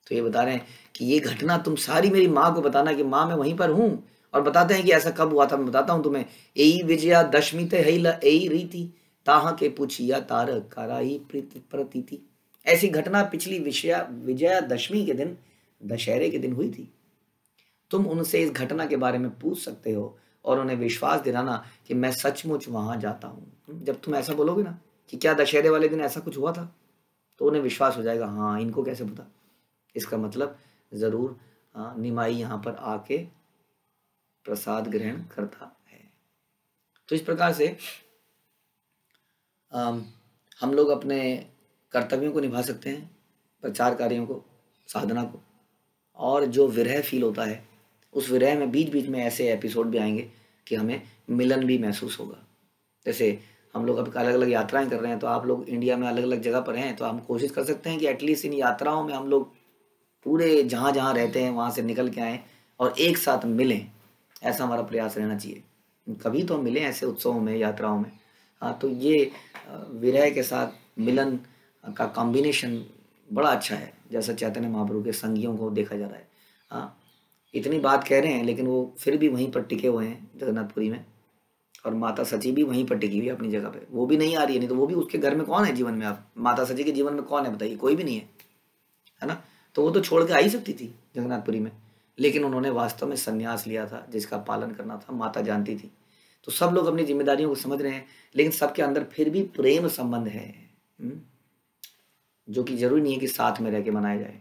तो ये बता रहे हैं कि ये घटना तुम सारी मेरी माँ को बताना कि माँ मैं वहीं पर हूँ, और बताते हैं कि ऐसा कब हुआ था। मैं बताता हूँ तुम्हें। एई विजया दशमी ते हैला एई रीति, ताहा के पूछिया तार कराई प्रतीति। ऐसी घटना पिछली विजया दशमी के दिन, दशहरे के दिन हुई थी। तुम उनसे इस घटना के बारे में पूछ सकते हो और उन्हें विश्वास दिलाना कि मैं सचमुच वहां जाता हूँ। जब तुम ऐसा बोलोगे ना कि क्या दशहरे वाले दिन ऐसा कुछ हुआ था, तो उन्हें विश्वास हो जाएगा, हाँ इनको कैसे पता, इसका मतलब जरूर निमाई यहाँ पर आके प्रसाद ग्रहण करता है। तो इस प्रकार से हम लोग अपने कर्तव्यों को निभा सकते हैं, प्रचार कार्यों को, साधना को। और जो विरह फील होता है, उस विरह में बीच बीच में ऐसे एपिसोड भी आएंगे कि हमें मिलन भी महसूस होगा। जैसे हम लोग अब अलग अलग यात्राएं कर रहे हैं, तो आप लोग इंडिया में अलग अलग जगह पर हैं, तो हम कोशिश कर सकते हैं कि एटलीस्ट इन यात्राओं में हम लोग पूरे जहाँ जहाँ रहते हैं वहाँ से निकल के आएँ और एक साथ मिलें। ऐसा हमारा प्रयास रहना चाहिए। कभी तो हम मिलें ऐसे उत्सवों में, यात्राओं में। हाँ, तो ये विरह के साथ मिलन का कॉम्बिनेशन बड़ा अच्छा है, जैसा चैतन्य महाप्रभु के संगियों को देखा जा रहा है। हाँ, इतनी बात कह रहे हैं लेकिन वो फिर भी वहीं पर टिके हुए हैं जगन्नाथपुरी में, और माता सची भी वहीं पर टिकी हुई है अपनी जगह पे। वो भी नहीं आ रही है, नहीं तो वो भी उसके घर में कौन है जीवन में? आप माता सची के जीवन में कौन है बताइए? कोई भी नहीं है ना। तो वो तो छोड़ के आ ही सकती थी जगन्नाथपुरी में, लेकिन उन्होंने वास्तव में संन्यास लिया था जिसका पालन करना था, माता जानती थी। तो सब लोग अपनी जिम्मेदारियों को समझ रहे हैं, लेकिन सबके अंदर फिर भी प्रेम संबंध है, जो कि जरूरी नहीं है कि साथ में रह के मनाया जाए।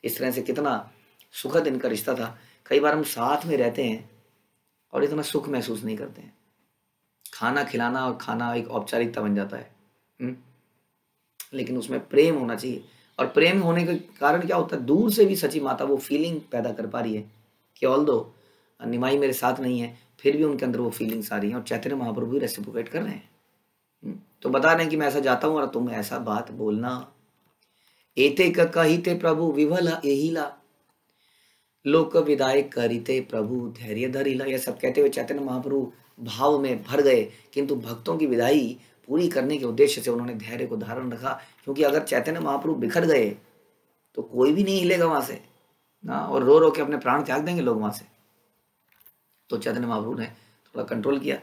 इस तरह से कितना सुखद इनका रिश्ता था। कई बार हम साथ में रहते हैं और इतना सुख महसूस नहीं करते हैं। खाना खिलाना और खाना एक औपचारिकता बन जाता है, लेकिन उसमें प्रेम होना चाहिए। और प्रेम होने के कारण क्या होता है, दूर से भी सची माता वो फीलिंग पैदा कर पा रही है कि ऑल्दो निमाई मेरे साथ नहीं है, फिर भी उनके अंदर वो फीलिंग्स आ रही हैं, और चैतन्य महाप्रभु भी रेसिप्रोकेट कर रहे हैं। तो बता रहे हैं कि मैं ऐसा जाता हूँ और तुम ऐसा बात बोलना। एते कहिते प्रभु विभला एहिला, लोक विदाय करिते प्रभु धैर्य धरिला। यह सब कहते हुए चैतन्य महाप्रभु भाव में भर गए, किंतु भक्तों की विदाई पूरी करने के उद्देश्य से उन्होंने धैर्य को धारण रखा। क्योंकि अगर चैतन्य महाप्रभु बिखर गए तो कोई भी नहीं हिलेगा वहां से ना, और रो रो के अपने प्राण त्याग देंगे लोग वहां से। तो चैतन्य महाप्रभु ने थोड़ा कंट्रोल किया।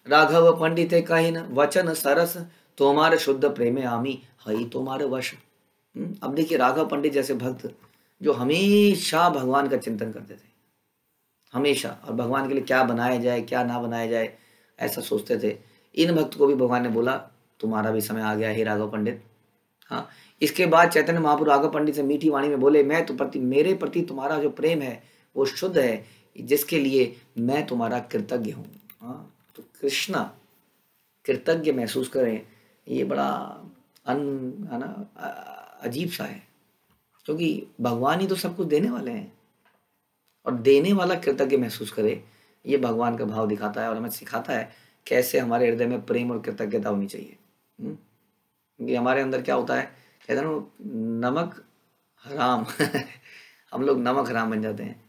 राघव पंडित कहिन वचन सरस, तुम्हारे शुद्ध प्रेमे आमी हई तुम्हारे वश। अब देखिए, राघव पंडित जैसे भक्त जो हमेशा भगवान का चिंतन करते थे, हमेशा, और भगवान के लिए क्या बनाया जाए क्या ना बनाया जाए ऐसा सोचते थे, इन भक्त को भी भगवान ने बोला तुम्हारा भी समय आ गया हे राघव पंडित। हाँ, इसके बाद चैतन्य महाप्रभु राघव पंडित से मीठी वाणी में बोले, मैं तो मेरे प्रति तुम्हारा जो प्रेम है वो शुद्ध है, जिसके लिए मैं तुम्हारा कृतज्ञ हूँ। हाँ, तो कृष्णा कृतज्ञ महसूस करें, ये बड़ा अजीब सा है, क्योंकि भगवान ही तो सब कुछ देने वाले हैं। और देने वाला कृतज्ञ महसूस करे, ये भगवान का भाव दिखाता है और हमें सिखाता है कैसे हमारे हृदय में प्रेम और कृतज्ञता होनी चाहिए। क्योंकि हमारे अंदर क्या होता है, कहते हैं ना नमक हराम हम लोग नमक हराम बन जाते हैं।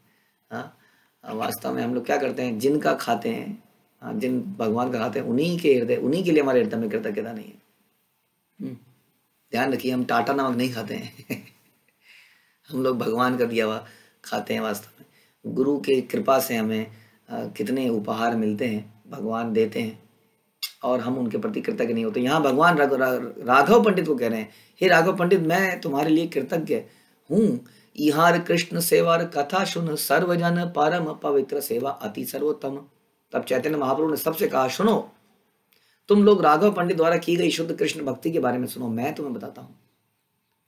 हाँ, वास्तव में हम लोग क्या करते हैं, जिनका खाते हैं, जिन भगवान का खाते हैं, उन्हीं के हृदय, उन्हीं के लिए हमारे हृदय में कृतज्ञता नहीं है। ध्यान रखिए, हम टाटा नमक नहीं खाते हैं हम लोग भगवान का दिया हुआ खाते हैं। वास्तव में गुरु की कृपा से हमें कितने उपहार मिलते हैं, भगवान देते हैं और हम उनके प्रति कृतज्ञ नहीं होते। यहाँ भगवान राघव पंडित को कह रहे हैं, हे राघव पंडित, मैं तुम्हारे लिए कृतज्ञ हूँ। इहार कृष्ण सेवार कथा सुन, सर्वजन परम पवित्र सेवा अति सर्वोत्तम। तब चैतन्य महाप्रभु ने सबसे कहा, सुनो तुम लोग राघव पंडित द्वारा की गई शुद्ध कृष्ण भक्ति के बारे में सुनो, मैं तुम्हें बताता हूँ।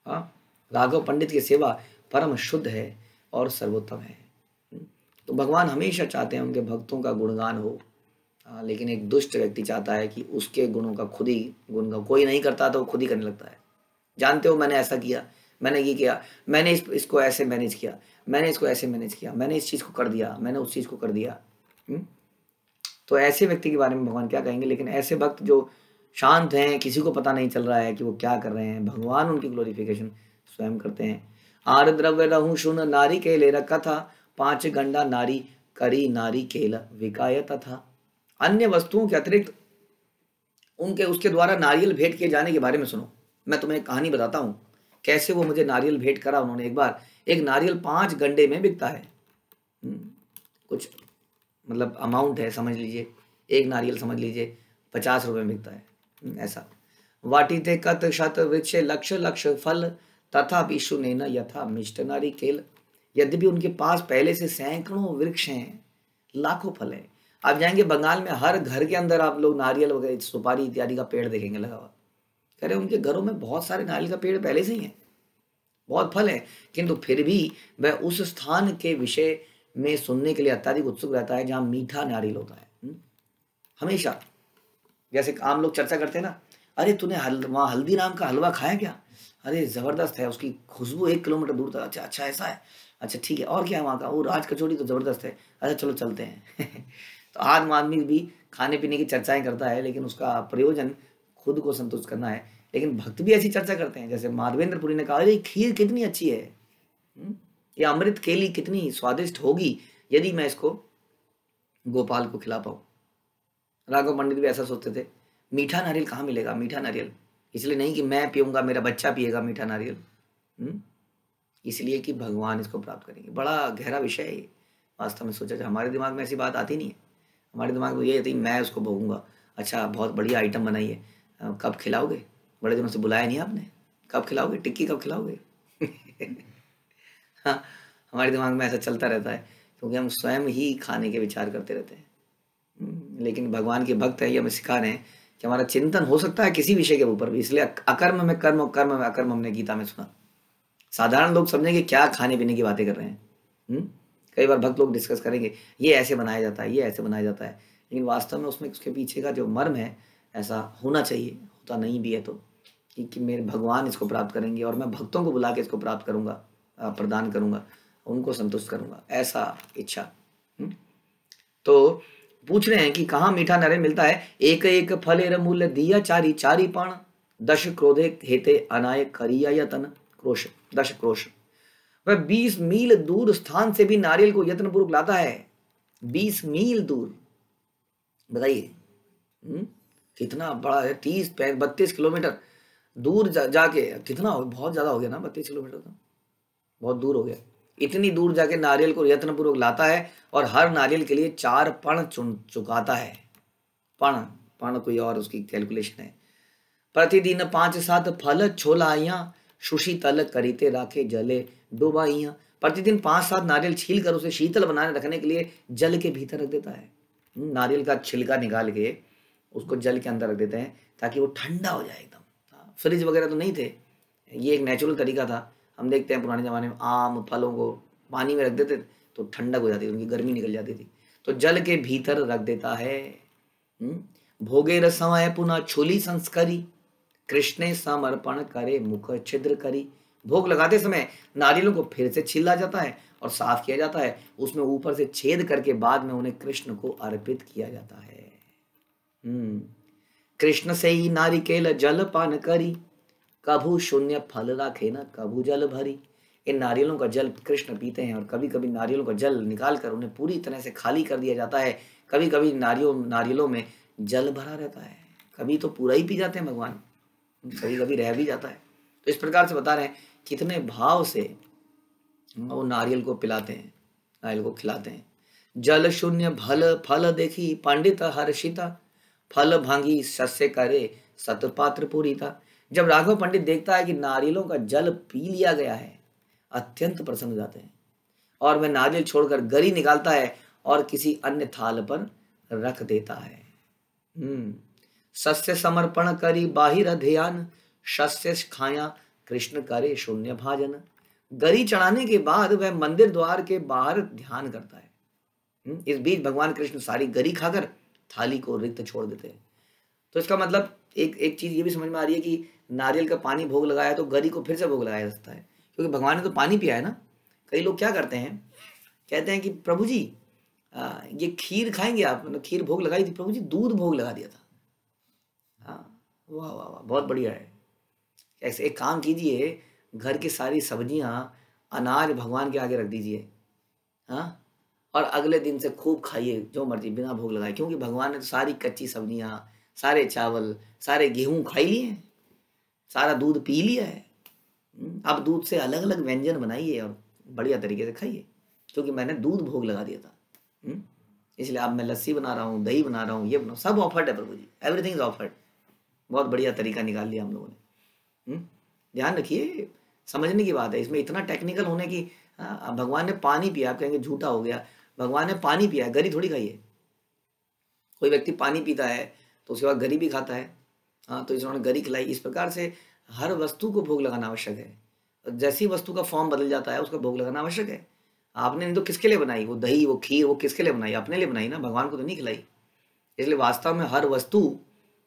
हाँ, राघव पंडित की सेवा परम शुद्ध है और सर्वोत्तम है। तो भगवान हमेशा चाहते हैं उनके भक्तों का गुणगान हो, लेकिन एक दुष्ट व्यक्ति चाहता है कि उसके गुणों का खुद ही गुणगान, कोई नहीं करता तो वो खुद ही करने लगता है। जानते हो, मैंने ऐसा किया, मैंने ये किया, मैंने इसको ऐसे मैनेज किया, मैंने इसको ऐसे मैनेज किया, मैंने इस चीज़ को कर दिया, मैंने उस चीज़ को कर दिया। तो ऐसे व्यक्ति के बारे में भगवान क्या कहेंगे। लेकिन ऐसे भक्त जो शांत हैं, किसी को पता नहीं चल रहा है कि वो क्या कर रहे हैं, भगवान उनकी ग्लोरिफिकेशन स्वयं करते हैं। आर द्रव्य रहूं सुन नारी केले रखा था, 5 गंडा नारी करी नारी केल विकाय तथा। अन्य वस्तुओं के अतिरिक्त उनके उसके द्वारा नारियल भेंट किए जाने के बारे में सुनो। मैं तुम्हें एक कहानी बताता हूँ कैसे वो मुझे नारियल भेंट करा उन्होंने। एक बार एक नारियल 5 गंडे में बिकता है, कुछ मतलब अमाउंट है, समझ लीजिए एक नारियल समझ लीजिए 50 रुपये में बिकता है ऐसा। वाटी थे कत शत वृक्ष लक्ष लक्ष फल, तथा विशु ने न यथा मिष्ट नारी केल। यद्यपि उनके पास पहले से सैकड़ों वृक्ष हैं, लाखों फल है। आप जाएंगे बंगाल में, हर घर के अंदर आप लोग नारियल वगैरह सुपारी इत्यादि का पेड़ देखेंगे लगा हुआ। कह रहे उनके घरों में बहुत सारे नारियल का पेड़ पहले से ही है, बहुत फल है, किंतु फिर भी वह उस स्थान के विषय में सुनने के लिए अत्यधिक उत्सुक रहता है जहाँ मीठा नारियल होता है। हमेशा जैसे आम लोग चर्चा करते हैं ना, अरे तूने वहाँ हल्दीराम का हलवा खाया क्या, अरे ज़बरदस्त है, उसकी खुशबू 1 किलोमीटर दूर तक, अच्छा अच्छा ऐसा है, अच्छा ठीक है, और क्या है वहाँ का, वो राज कचौड़ी तो ज़बरदस्त है, अच्छा चलो चलते हैं तो आम आदमी भी खाने पीने की चर्चाएं करता है, लेकिन उसका प्रयोजन खुद को संतुष्ट करना है। लेकिन भक्त भी ऐसी चर्चा करते हैं, जैसे माधवेंद्रपुरी ने कहा, अरे खीर कितनी अच्छी है, ये अमृत केली कितनी स्वादिष्ट होगी यदि मैं इसको गोपाल को खिला पाऊँ। राघव पंडित भी ऐसा सोचते थे, मीठा नारियल कहाँ मिलेगा, मीठा नारियल इसलिए नहीं कि मैं पीऊँगा, मेरा बच्चा पिएगा मीठा नारियल, इसलिए कि भगवान इसको प्राप्त करेंगे। बड़ा गहरा विषय है ये, वास्तव में सोचा जाए हमारे दिमाग में ऐसी बात आती नहीं है। हमारे दिमाग में ये आती मैं उसको भोगूंगा, अच्छा बहुत बढ़िया आइटम बनाई है, कब खिलाओगे, बड़े दिनों से बुलाया नहीं आपने, कब खिलाओगे, टिक्की कब खिलाओगे हाँ, हमारे दिमाग में ऐसा चलता रहता है क्योंकि हम स्वयं ही खाने के विचार करते रहते हैं। लेकिन भगवान के भक्त है, ये हमें सिखा रहे हैं कि हमारा चिंतन हो सकता है किसी विषय के ऊपर भी। इसलिए अकर्म में कर्म और कर्म में अकर्म हमने गीता में सुना। साधारण लोग समझेंगे क्या खाने पीने की बातें कर रहे हैं। कई बार भक्त लोग डिस्कस करेंगे ये ऐसे बनाया जाता है, ये ऐसे बनाया जाता है, लेकिन वास्तव में उसमें उसके पीछे का जो मर्म है ऐसा होना चाहिए, होता नहीं भी है तो कि मेरे भगवान इसको प्राप्त करेंगे और मैं भक्तों को बुला के इसको प्राप्त करूँगा, प्रदान करूँगा, उनको संतुष्ट करूँगा, ऐसा इच्छा। तो पूछ रहे हैं कि कहाँ मीठा नारियल मिलता है। एक एक फलेर मूल्य दिया चारी, चारी पण 10 क्रोधे हेते अनाय करिया यतन क्रोश, 10 क्रोश। वह 20 मील दूर स्थान से भी नारियल को यत्नपूर्वक लाता है। 20 मील दूर, बताइए कितना बड़ा है, 30-32 किलोमीटर दूर जाके कितना हो, बहुत ज्यादा हो गया ना, 32 किलोमीटर तो बहुत दूर हो गया। इतनी दूर जाके नारियल को यत्नपूर्वक लाता है और हर नारियल के लिए 4 पण चुकाता है। पण कोई और उसकी कैलकुलेशन है। प्रतिदिन 5-7 फल छोलाइया सुशीतल करीते राखे जले डुबाइया। प्रतिदिन 5-7 नारियल छील कर उसे शीतल बनाने रखने के लिए जल के भीतर रख देता है। नारियल का छिलका निकाल के उसको जल के अंदर रख देते हैं ताकि वो ठंडा हो जाए एकदम। फ्रिज वगैरह तो नहीं थे, ये एक नेचुरल तरीका था। हम देखते हैं पुराने ज़माने में आम फलों को पानी में रख देते तो ठंडक हो जाती थी, उनकी गर्मी निकल जाती थी, तो जल के भीतर रख देता है। भोगे रसमय पुनः छोली संस्करी, कृष्णे समर्पण करे मुख छिद्र करी। भोग लगाते समय नारियलों को फिर से छीला जाता है और साफ किया जाता है, उसमें ऊपर से छेद करके बाद में उन्हें कृष्ण को अर्पित किया जाता है। कृष्ण से ही नारिकेल जल पान करी, कभू शून्य फल राखे न कभू जल भरी। इन नारियलों का जल कृष्ण पीते हैं और कभी कभी नारियलों का जल निकाल कर उन्हें पूरी तरह से खाली कर दिया जाता है। कभी कभी नारियलों में जल भरा रहता है, कभी तो पूरा ही पी जाते हैं भगवान, कभी कभी रह भी जाता है। तो इस प्रकार से बता रहे हैं कितने भाव से वो नारियल को पिलाते हैं, नारियल को खिलाते हैं। जल शून्य भल फल देखी पंडित हर्षिता, फल भांगी सस्य करे सतपात्र पूरिता। जब राघव पंडित देखता है कि नारियलों का जल पी लिया गया है, अत्यंत प्रसन्न हो जाते हैं और वह नारियल छोड़कर गरी निकालता है और किसी अन्य थाल पर रख देता है। सस्य समर्पण करी बाहिर ध्यान, सस्य खाया कृष्ण करे शून्य भाजन। गरी चढ़ाने के बाद वह मंदिर द्वार के बाहर ध्यान करता है। इस बीच भगवान कृष्ण सारी गरी खाकर थाली को रिक्त छोड़ देते हैं। तो इसका मतलब एक चीज ये भी समझ में आ रही है कि नारियल का पानी भोग लगाया तो गरी को फिर से भोग लगाया जा सकता है, क्योंकि भगवान ने तो पानी पिया है ना। कई लोग क्या करते हैं, कहते हैं कि प्रभु जी ये खीर खाएंगे आप, मतलब खीर भोग लगाई थी, प्रभु जी दूध भोग लगा दिया था। हाँ, वाह वाह वाह, बहुत बढ़िया है। ऐसे एक काम कीजिए, घर की सारी सब्जियां अनाज भगवान के आगे रख दीजिए, हाँ, और अगले दिन से खूब खाइए जो मर्जी बिना भोग लगाए, क्योंकि भगवान ने तो सारी कच्ची सब्जियां, सारे चावल, सारे गेहूं खा लिए हैं, सारा दूध पी लिया है। अब दूध से अलग अलग व्यंजन बनाइए और बढ़िया तरीके से खाइए, क्योंकि मैंने दूध भोग लगा दिया था। इसलिए अब मैं लस्सी बना रहा हूँ, दही बना रहा हूँ, ये बना, सब ऑफर्ड है प्रभु जी, एवरीथिंग इज ऑफर्ड। बहुत बढ़िया तरीका निकाल लिया हम लोगों ने। ध्यान रखिए, समझने की बात है, इसमें इतना टेक्निकल होने की। भगवान ने पानी पिया, आप कहेंगे झूठा हो गया, भगवान ने पानी पिया, गरी थोड़ी खाई है। कोई व्यक्ति पानी पीता है तो उसके बाद गरी भी खाता है, हाँ, तो इन्होंने गरी खिलाई। इस प्रकार से हर वस्तु को भोग लगाना आवश्यक है। जैसी वस्तु का फॉर्म बदल जाता है उसका भोग लगाना आवश्यक है। आपने नहीं तो किसके लिए बनाई वो दही, वो खीर, वो किसके लिए बनाई? अपने लिए बनाई ना, भगवान को तो नहीं खिलाई। इसलिए वास्तव में हर वस्तु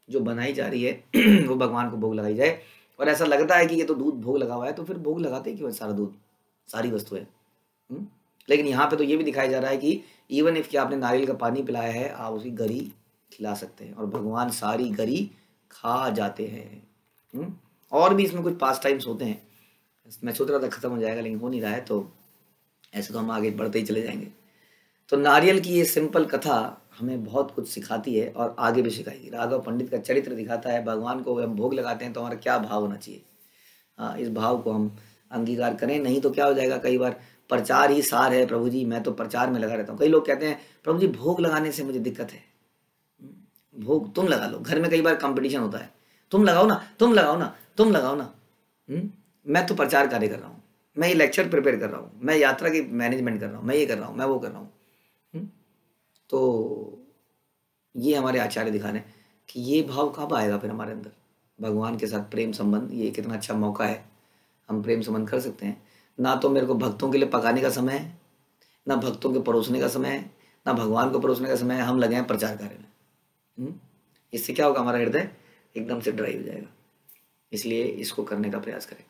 जो बनाई जा रही है वो भगवान को भोग लगाई जाए। और ऐसा लगता है कि ये तो दूध भोग लगा हुआ है, तो फिर भोग लगाते क्यों है सारा दूध, सारी वस्तुएं? लेकिन यहाँ पे तो ये भी दिखाया जा रहा है कि इवन इफ कि आपने नारियल का पानी पिलाया है, आप उसकी गरी खिला सकते हैं और भगवान सारी गरी खा जाते हैं। और भी इसमें कुछ पास टाइम्स होते हैं, मैं सोच रहा था खत्म हो जाएगा लेकिन हो नहीं रहा है, तो ऐसे तो हम आगे बढ़ते ही चले जाएंगे। तो नारियल की ये सिंपल कथा हमें बहुत कुछ सिखाती है और आगे भी सिखाएगी। राघव पंडित का चरित्र दिखाता है, भगवान को हम भोग लगाते हैं तो हमारा क्या भाव होना चाहिए। हाँ, इस भाव को हम अंगीकार करें, नहीं तो क्या हो जाएगा, कई बार प्रचार ही सार है, प्रभु जी मैं तो प्रचार में लगा रहता हूँ। कई लोग कहते हैं प्रभु जी भोग लगाने से मुझे दिक्कत है। भोग तुम लगा लो, घर में कई बार कंपटीशन होता है, तुम लगाओ ना, तुम लगाओ ना, तुम लगाओ ना। मैं तो प्रचार कार्य कर रहा हूँ, मैं ये लेक्चर प्रिपेयर कर रहा हूँ, मैं यात्रा की मैनेजमेंट कर रहा हूँ, मैं ये कर रहा हूँ, मैं वो कर रहा हूँ। तो ये हमारे आचार्य दिखा रहे हैं कि ये भाव कब आएगा फिर हमारे अंदर, भगवान के साथ प्रेम संबंध। ये कितना अच्छा मौका है, हम प्रेम संबंध कर सकते हैं। ना तो मेरे को भक्तों के लिए पकाने का समय है, ना भक्तों के परोसने का समय है, ना भगवान को परोसने का समय है, हम लगे हैं प्रचार कार्य में। इससे क्या होगा, हमारा हृदय एकदम से ड्राई हो जाएगा। इसलिए इसको करने का प्रयास करें।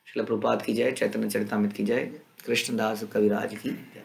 श्रील प्रभुपाद की जय, चैतन्य चरितामृत की जय, कृष्णदास कविराज की जय।